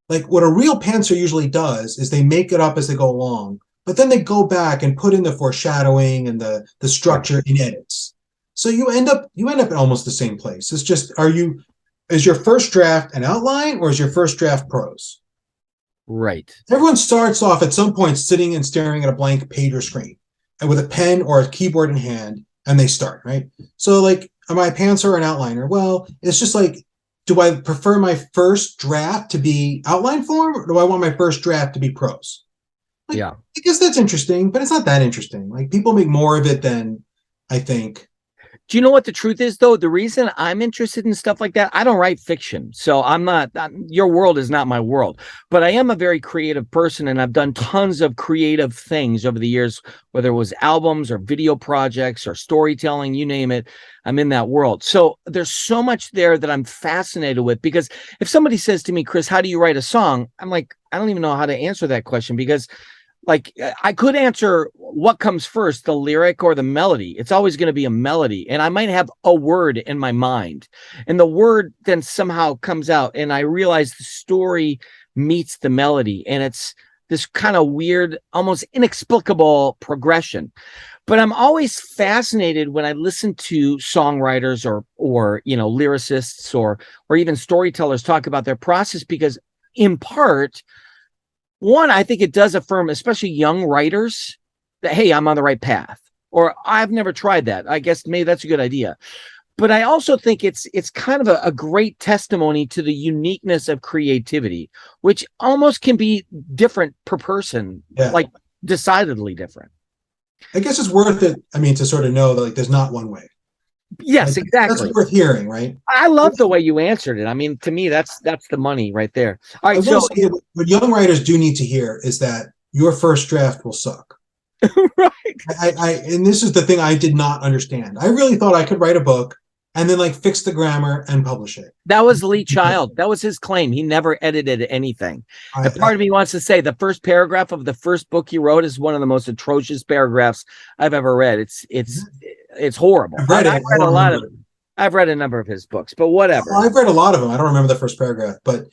like, what a real pantser usually does is they make it up as they go along, but then they go back and put in the foreshadowing and the structure in edits. So you end up in almost the same place. It's just, is your first draft an outline, or is your first draft prose? Right. Everyone starts off at some point sitting and staring at a blank page or screen, and with a pen or a keyboard in hand, and they start, right? So, like, am I a pantser or an outliner? Well, it's just like, do I prefer my first draft to be outline form, or do I want my first draft to be prose? Like, Yeah. I guess that's interesting, but it's not that interesting. Like, people make more of it than I think. Do you know what the truth is, though? The reason I'm interested in stuff like that, I don't write fiction. So your world is not my world. But I am a very creative person, and I've done tons of creative things over the years, whether it was albums or video projects or storytelling, you name it. I'm in that world. So there's so much there that I'm fascinated with, because if somebody says to me, Chris, how do you write a song? I'm like, I don't even know how to answer that question, because like, I could answer what comes first, the lyric or the melody. It's always going to be a melody. And I might have a word in my mind, and the word then somehow comes out, and I realize the story meets the melody. And it's this kind of weird, almost inexplicable progression. But I'm always fascinated when I listen to songwriters or lyricists or even storytellers talk about their process, because in part, one, I think it does affirm, especially young writers, that, hey, I'm on the right path, or I've never tried that. I guess maybe that's a good idea. But I also think it's kind of a great testimony to the uniqueness of creativity, which almost can be different per person, like decidedly different. I guess it's worth it, I mean, to sort of know that, like, there's not one way. Yes, Like, exactly. that's worth hearing, right? I love the way you answered it. I mean, to me, that's the money right there. All right, I will say that what young writers do need to hear is that your first draft will suck. Right. And this is the thing I did not understand. I really thought I could write a book and then, like, fix the grammar and publish it. That was Lee Child. That was his claim. He never edited anything. And part of me wants to say the first paragraph of the first book he wrote is one of the most atrocious paragraphs I've ever read. It's horrible. I've read a lot of it. I've read a number of his books, but whatever. I've read a lot of them. I don't remember the first paragraph, but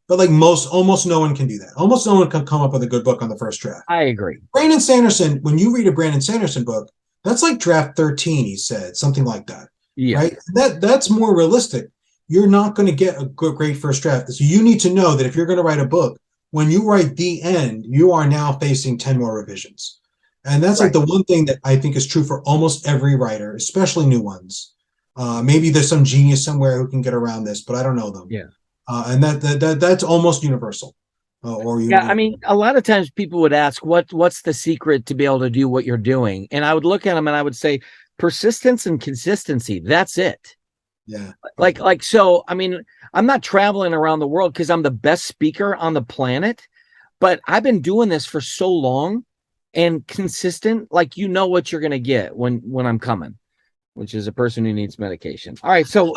almost no one can do that. Almost no one can come up with a good book on the first draft. I agree. Brandon Sanderson, when you read a Brandon Sanderson book, that's like draft 13, he said, something like that. Yeah. Right? That's more realistic. You're not going to get a great first draft. So you need to know that if you're going to write a book, when you write the end, you are now facing 10 more revisions. And that's like the one thing that I think is true for almost every writer, especially new ones. Maybe there's some genius somewhere who can get around this, but I don't know them. Yeah. And that's almost universal. I mean, a lot of times people would ask, what's the secret to be able to do what you're doing? And I would look at them and I would say, persistence and consistency. That's it. Yeah. So, I mean, I'm not traveling around the world because I'm the best speaker on the planet, but I've been doing this for so long and consistent. Like, you know what you're going to get when I'm coming, which is a person who needs medication. All right. So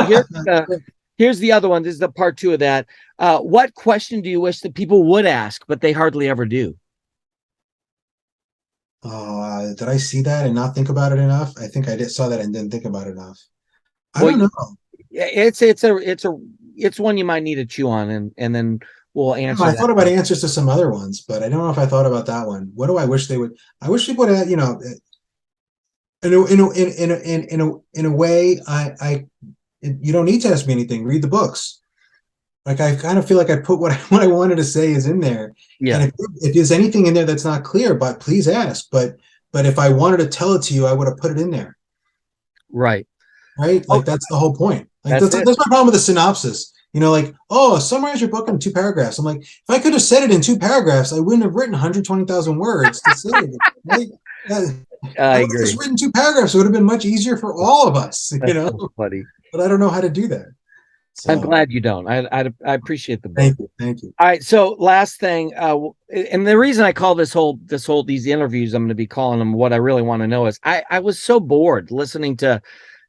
here's the other one. This is the part 2 of that. What question do you wish that people would ask, but they hardly ever do? Did I see that and not think about it enough? I think I saw that and didn't think about it enough. I don't know. It's one you might need to chew on, and then we'll answer. I thought about answers to some other ones, but I don't know if I thought about that one. What do I wish they would? I wish people would, in a way, you don't need to ask me anything. Read the books. Like, I kind of feel like I put what I wanted to say is in there. Yeah. And if there's anything in there that's not clear, but please ask. But if I wanted to tell it to you, I would have put it in there. Right. right? Like that's the whole point. Like That's it. that's my problem with the synopsis. Like, oh, summarize your book in 2 paragraphs. I'm like, if I could have said it in 2 paragraphs, I wouldn't have written 120,000 words to say it. Right? I I would have agree. just written 2 paragraphs. It would have been much easier for all of us, That's so funny. But I don't know how to do that. So I'm glad you don't. I appreciate the book. thank you. Thank you. All right. So last thing, and the reason I call these interviews, I'm going to be calling them what I really want to know is I was so bored listening to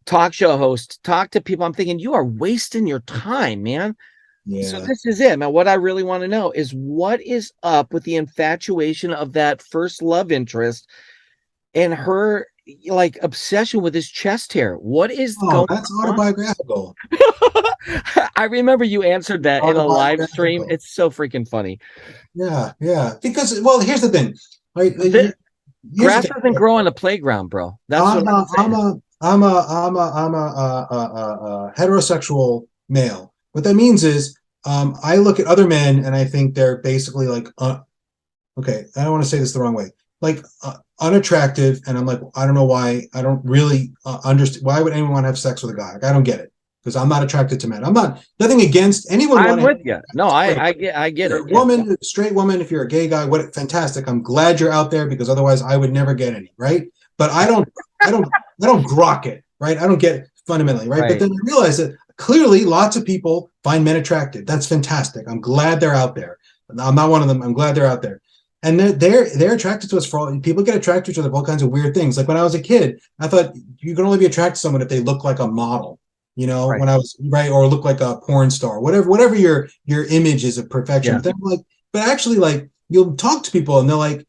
talk show hosts talk to people. I'm thinking you are wasting your time, man. Yeah. So this is it, man. What I really want to know is what is up with the infatuation of that first love interest and her like obsession with his chest hair. What is going that's on? autobiographical. I remember you answered that in a live stream. It's so freaking funny. Yeah, yeah. Because here's the thing. Right? Grass doesn't grow on a playground, bro. That's I'm a heterosexual male. What that means is I look at other men and I think they're basically like okay, I don't want to say this the wrong way. Like unattractive, and I'm like, I don't know why. I don't really understand why would anyone want to have sex with a guy. Like, I don't get it because I'm not attracted to men. I'm not nothing against anyone. I'm with you. No, I get it. Woman, straight woman. If you're a gay guy, what fantastic. I'm glad you're out there because otherwise I would never get any. Right, but I don't grok it. Right, I don't get it fundamentally. Right, but then I realize that clearly lots of people find men attractive. That's fantastic. I'm glad they're out there. I'm not one of them. I'm glad they're out there. And they're attracted to us for all. People get attracted to each other for all kinds of weird things. Like when I was a kid, I thought you can only be attracted to someone if they look like a model, when I was or look like a porn star, whatever your image is of perfection. Yeah. But actually, like you'll talk to people and they're like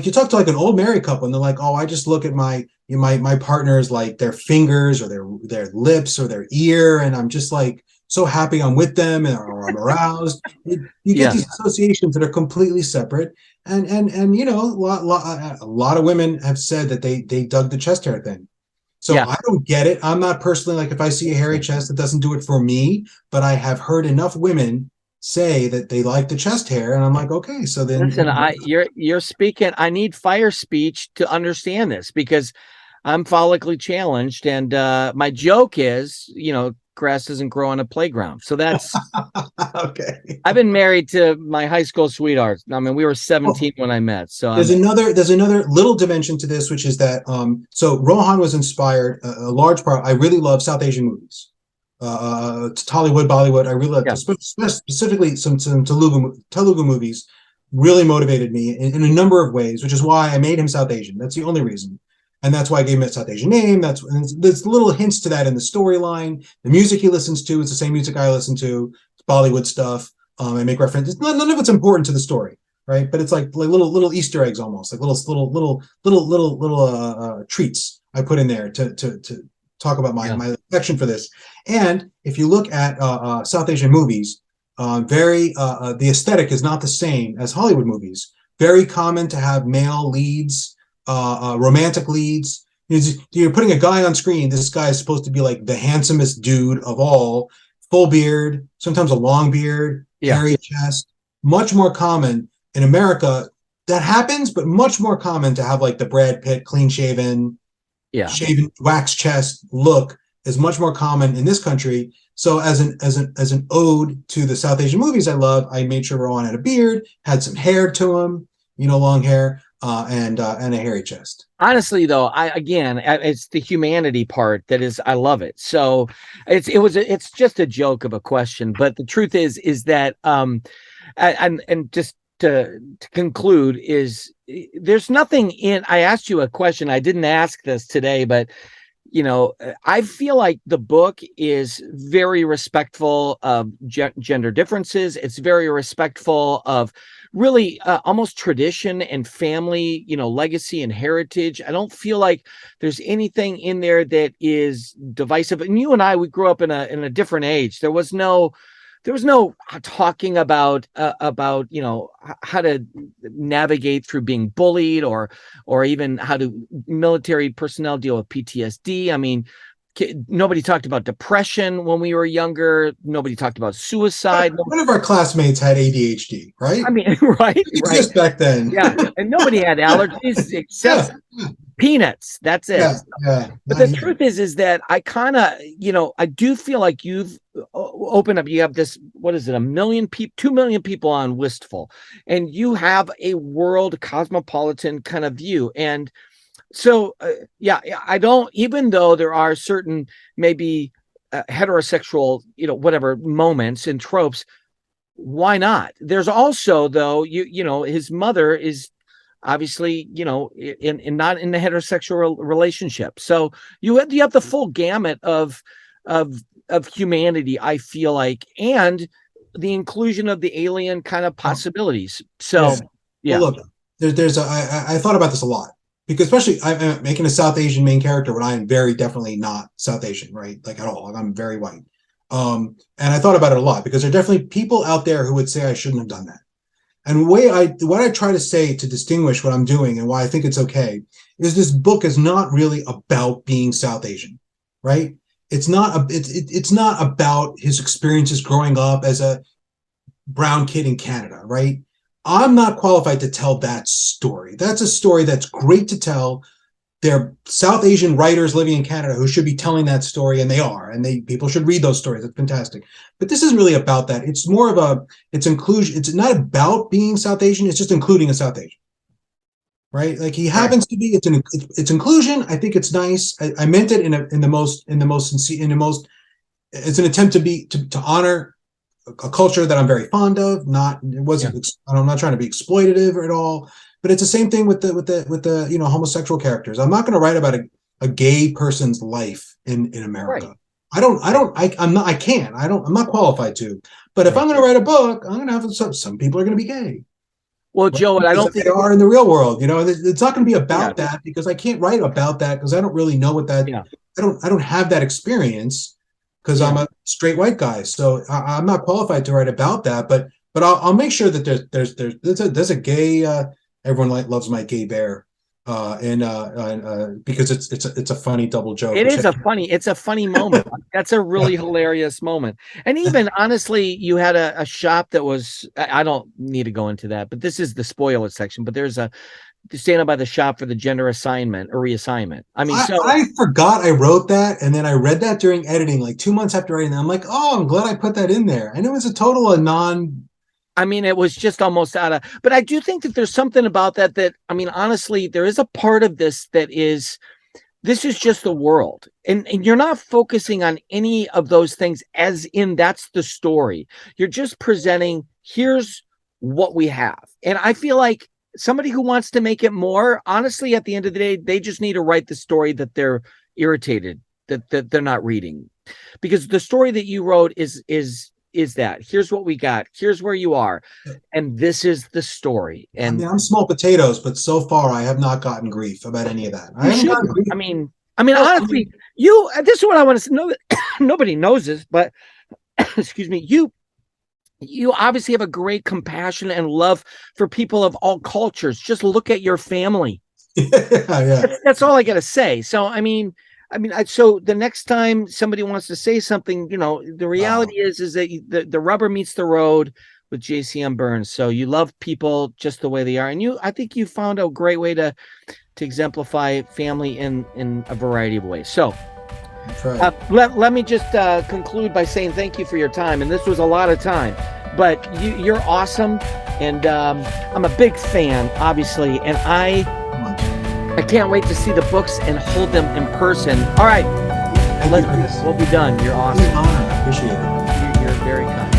you talk to like an old married couple and they're like, oh, I just look at my partner's like their fingers or their lips or their ear, and I'm just like so happy I'm with them or I'm aroused. You get these associations that are completely separate. And a lot of women have said that they dug the chest hair thing. So I don't get it. I'm not personally like if I see a hairy chest, it doesn't do it for me. But I have heard enough women say that they like the chest hair, and I'm like, okay, so then listen, you're speaking. I need fire speech to understand this because I'm follically challenged, and my joke is, grass doesn't grow on a playground. So that's okay. I've been married to my high school sweetheart. I mean, we were 17 when I met. So there's another little dimension to this, which is that so Rohan was inspired a large part. I really love South Asian movies, Tollywood, Bollywood. I really love specifically some Telugu movies. Really motivated me in a number of ways, which is why I made him South Asian. That's the only reason. And that's why I gave him a South Asian name. There's little hints to that in the storyline. The music he listens to is the same music I listen to. It's Bollywood stuff. I make references. None of it's important to the story, right? But it's like little Easter eggs almost, like little treats I put in there to talk about my affection for this. And if you look at South Asian movies, the aesthetic is not the same as Hollywood movies. Very common to have male leads. Romantic leads. You're putting a guy on screen. This guy is supposed to be like the handsomest dude of all, full beard, sometimes a long beard, hairy chest. Much more common in America. That happens, but much more common to have like the Brad Pitt clean shaven, shaven wax chest look is much more common in this country. So as an ode to the South Asian movies I love, I made sure Rowan had a beard, had some hair to him, long hair. And a hairy chest. Honestly, though, it's the humanity part that is, I love it. So it's just a joke of a question, but the truth is that and just to conclude is there's nothing in. I asked you a question. I didn't ask this today, but I feel like the book is very respectful of gender differences. It's very respectful of really almost tradition and family, legacy and heritage. I don't feel like there's anything in there that is divisive. And you and I, we grew up in a different age. There was no talking about how to navigate through being bullied or even how do military personnel deal with PTSD. I mean, nobody talked about depression when we were younger. Nobody talked about suicide. One of our classmates had ADHD, right? I mean, right. Just back then. Yeah. And nobody had allergies except peanuts. That's it. Yeah. But the truth is that I kind of, I do feel like you've opened up. You have this, what is it, 2 million people on Wistful, and you have a world cosmopolitan kind of view. And so, I don't, even though there are certain maybe heterosexual, whatever moments and tropes, why not? There's also, though, his mother is obviously, in not in the heterosexual relationship. So you have the full gamut of humanity, I feel like, and the inclusion of the alien kind of possibilities. So Well, look, I thought about this a lot, because especially I'm making a South Asian main character when I am very definitely not South Asian, right? Like at all. Like, I'm very white. And I thought about it a lot, because there are definitely people out there who would say I shouldn't have done that. And what I try to say to distinguish what I'm doing and why I think it's okay is this book is not really about being South Asian, right? It's not about his experiences growing up as a brown kid in Canada, right? I'm not qualified to tell that story. That's a story that's great to tell. There are South Asian writers living in Canada who should be telling that story, and they are, and people should read those stories. That's fantastic. But this isn't really about that. It's more of it's inclusion. It's not about being South Asian. It's just including a South Asian, right? Like, he happens to be. It's inclusion. I think it's nice. I meant it in the most. It's an attempt to honor a culture that I'm very fond of. I'm not trying to be exploitative at all. But it's the same thing with the homosexual characters. I'm not going to write about a gay person's life in America. Right. I'm not qualified to. But if I'm going to write a book, I'm going to have some people are going to be gay. Well, right? Joe, and I don't think they are in the real world. It's not going to be about that, because I can't write about that, because I don't really know what that. Yeah. I don't have that experience, because I'm a straight white guy. So I'm not qualified to write about that. But I'll make sure that there's a gay. Everyone loves my gay bear, because it's a funny double joke. It's a funny moment. That's a really hilarious moment. And even honestly, you had a shop that was, I don't need to go into that, but this is the spoiler section. But there's a stand up by the shop for the gender assignment or reassignment. I forgot I wrote that, and then I read that during editing, like 2 months after writing that. I'm like, oh, I'm glad I put that in there, and it was a total of non. It was just almost out of, but I do think that there's something about that, honestly, there is a part of this this is just the world. And you're not focusing on any of those things as in that's the story. You're just presenting, here's what we have. And I feel like somebody who wants to make it more, honestly, at the end of the day, they just need to write the story that they're irritated that they're not reading. Because the story that you wrote is that here's what we got, here's where you are, and this is the story. And I'm small potatoes, but so far I have not gotten grief about any of that. Honestly, this is what I want to know, that nobody knows this, but excuse me, you obviously have a great compassion and love for people of all cultures. Just look at your family. That's all I gotta say. So so the next time somebody wants to say something, the reality is that the rubber meets the road with JCM Berne. So you love people just the way they are. And I think you found a great way to exemplify family in a variety of ways. So let me just conclude by saying thank you for your time. And this was a lot of time, but you're awesome. And I'm a big fan, obviously. And I can't wait to see the books and hold them in person. All right. We'll be done. You're awesome. I appreciate it. You're very kind.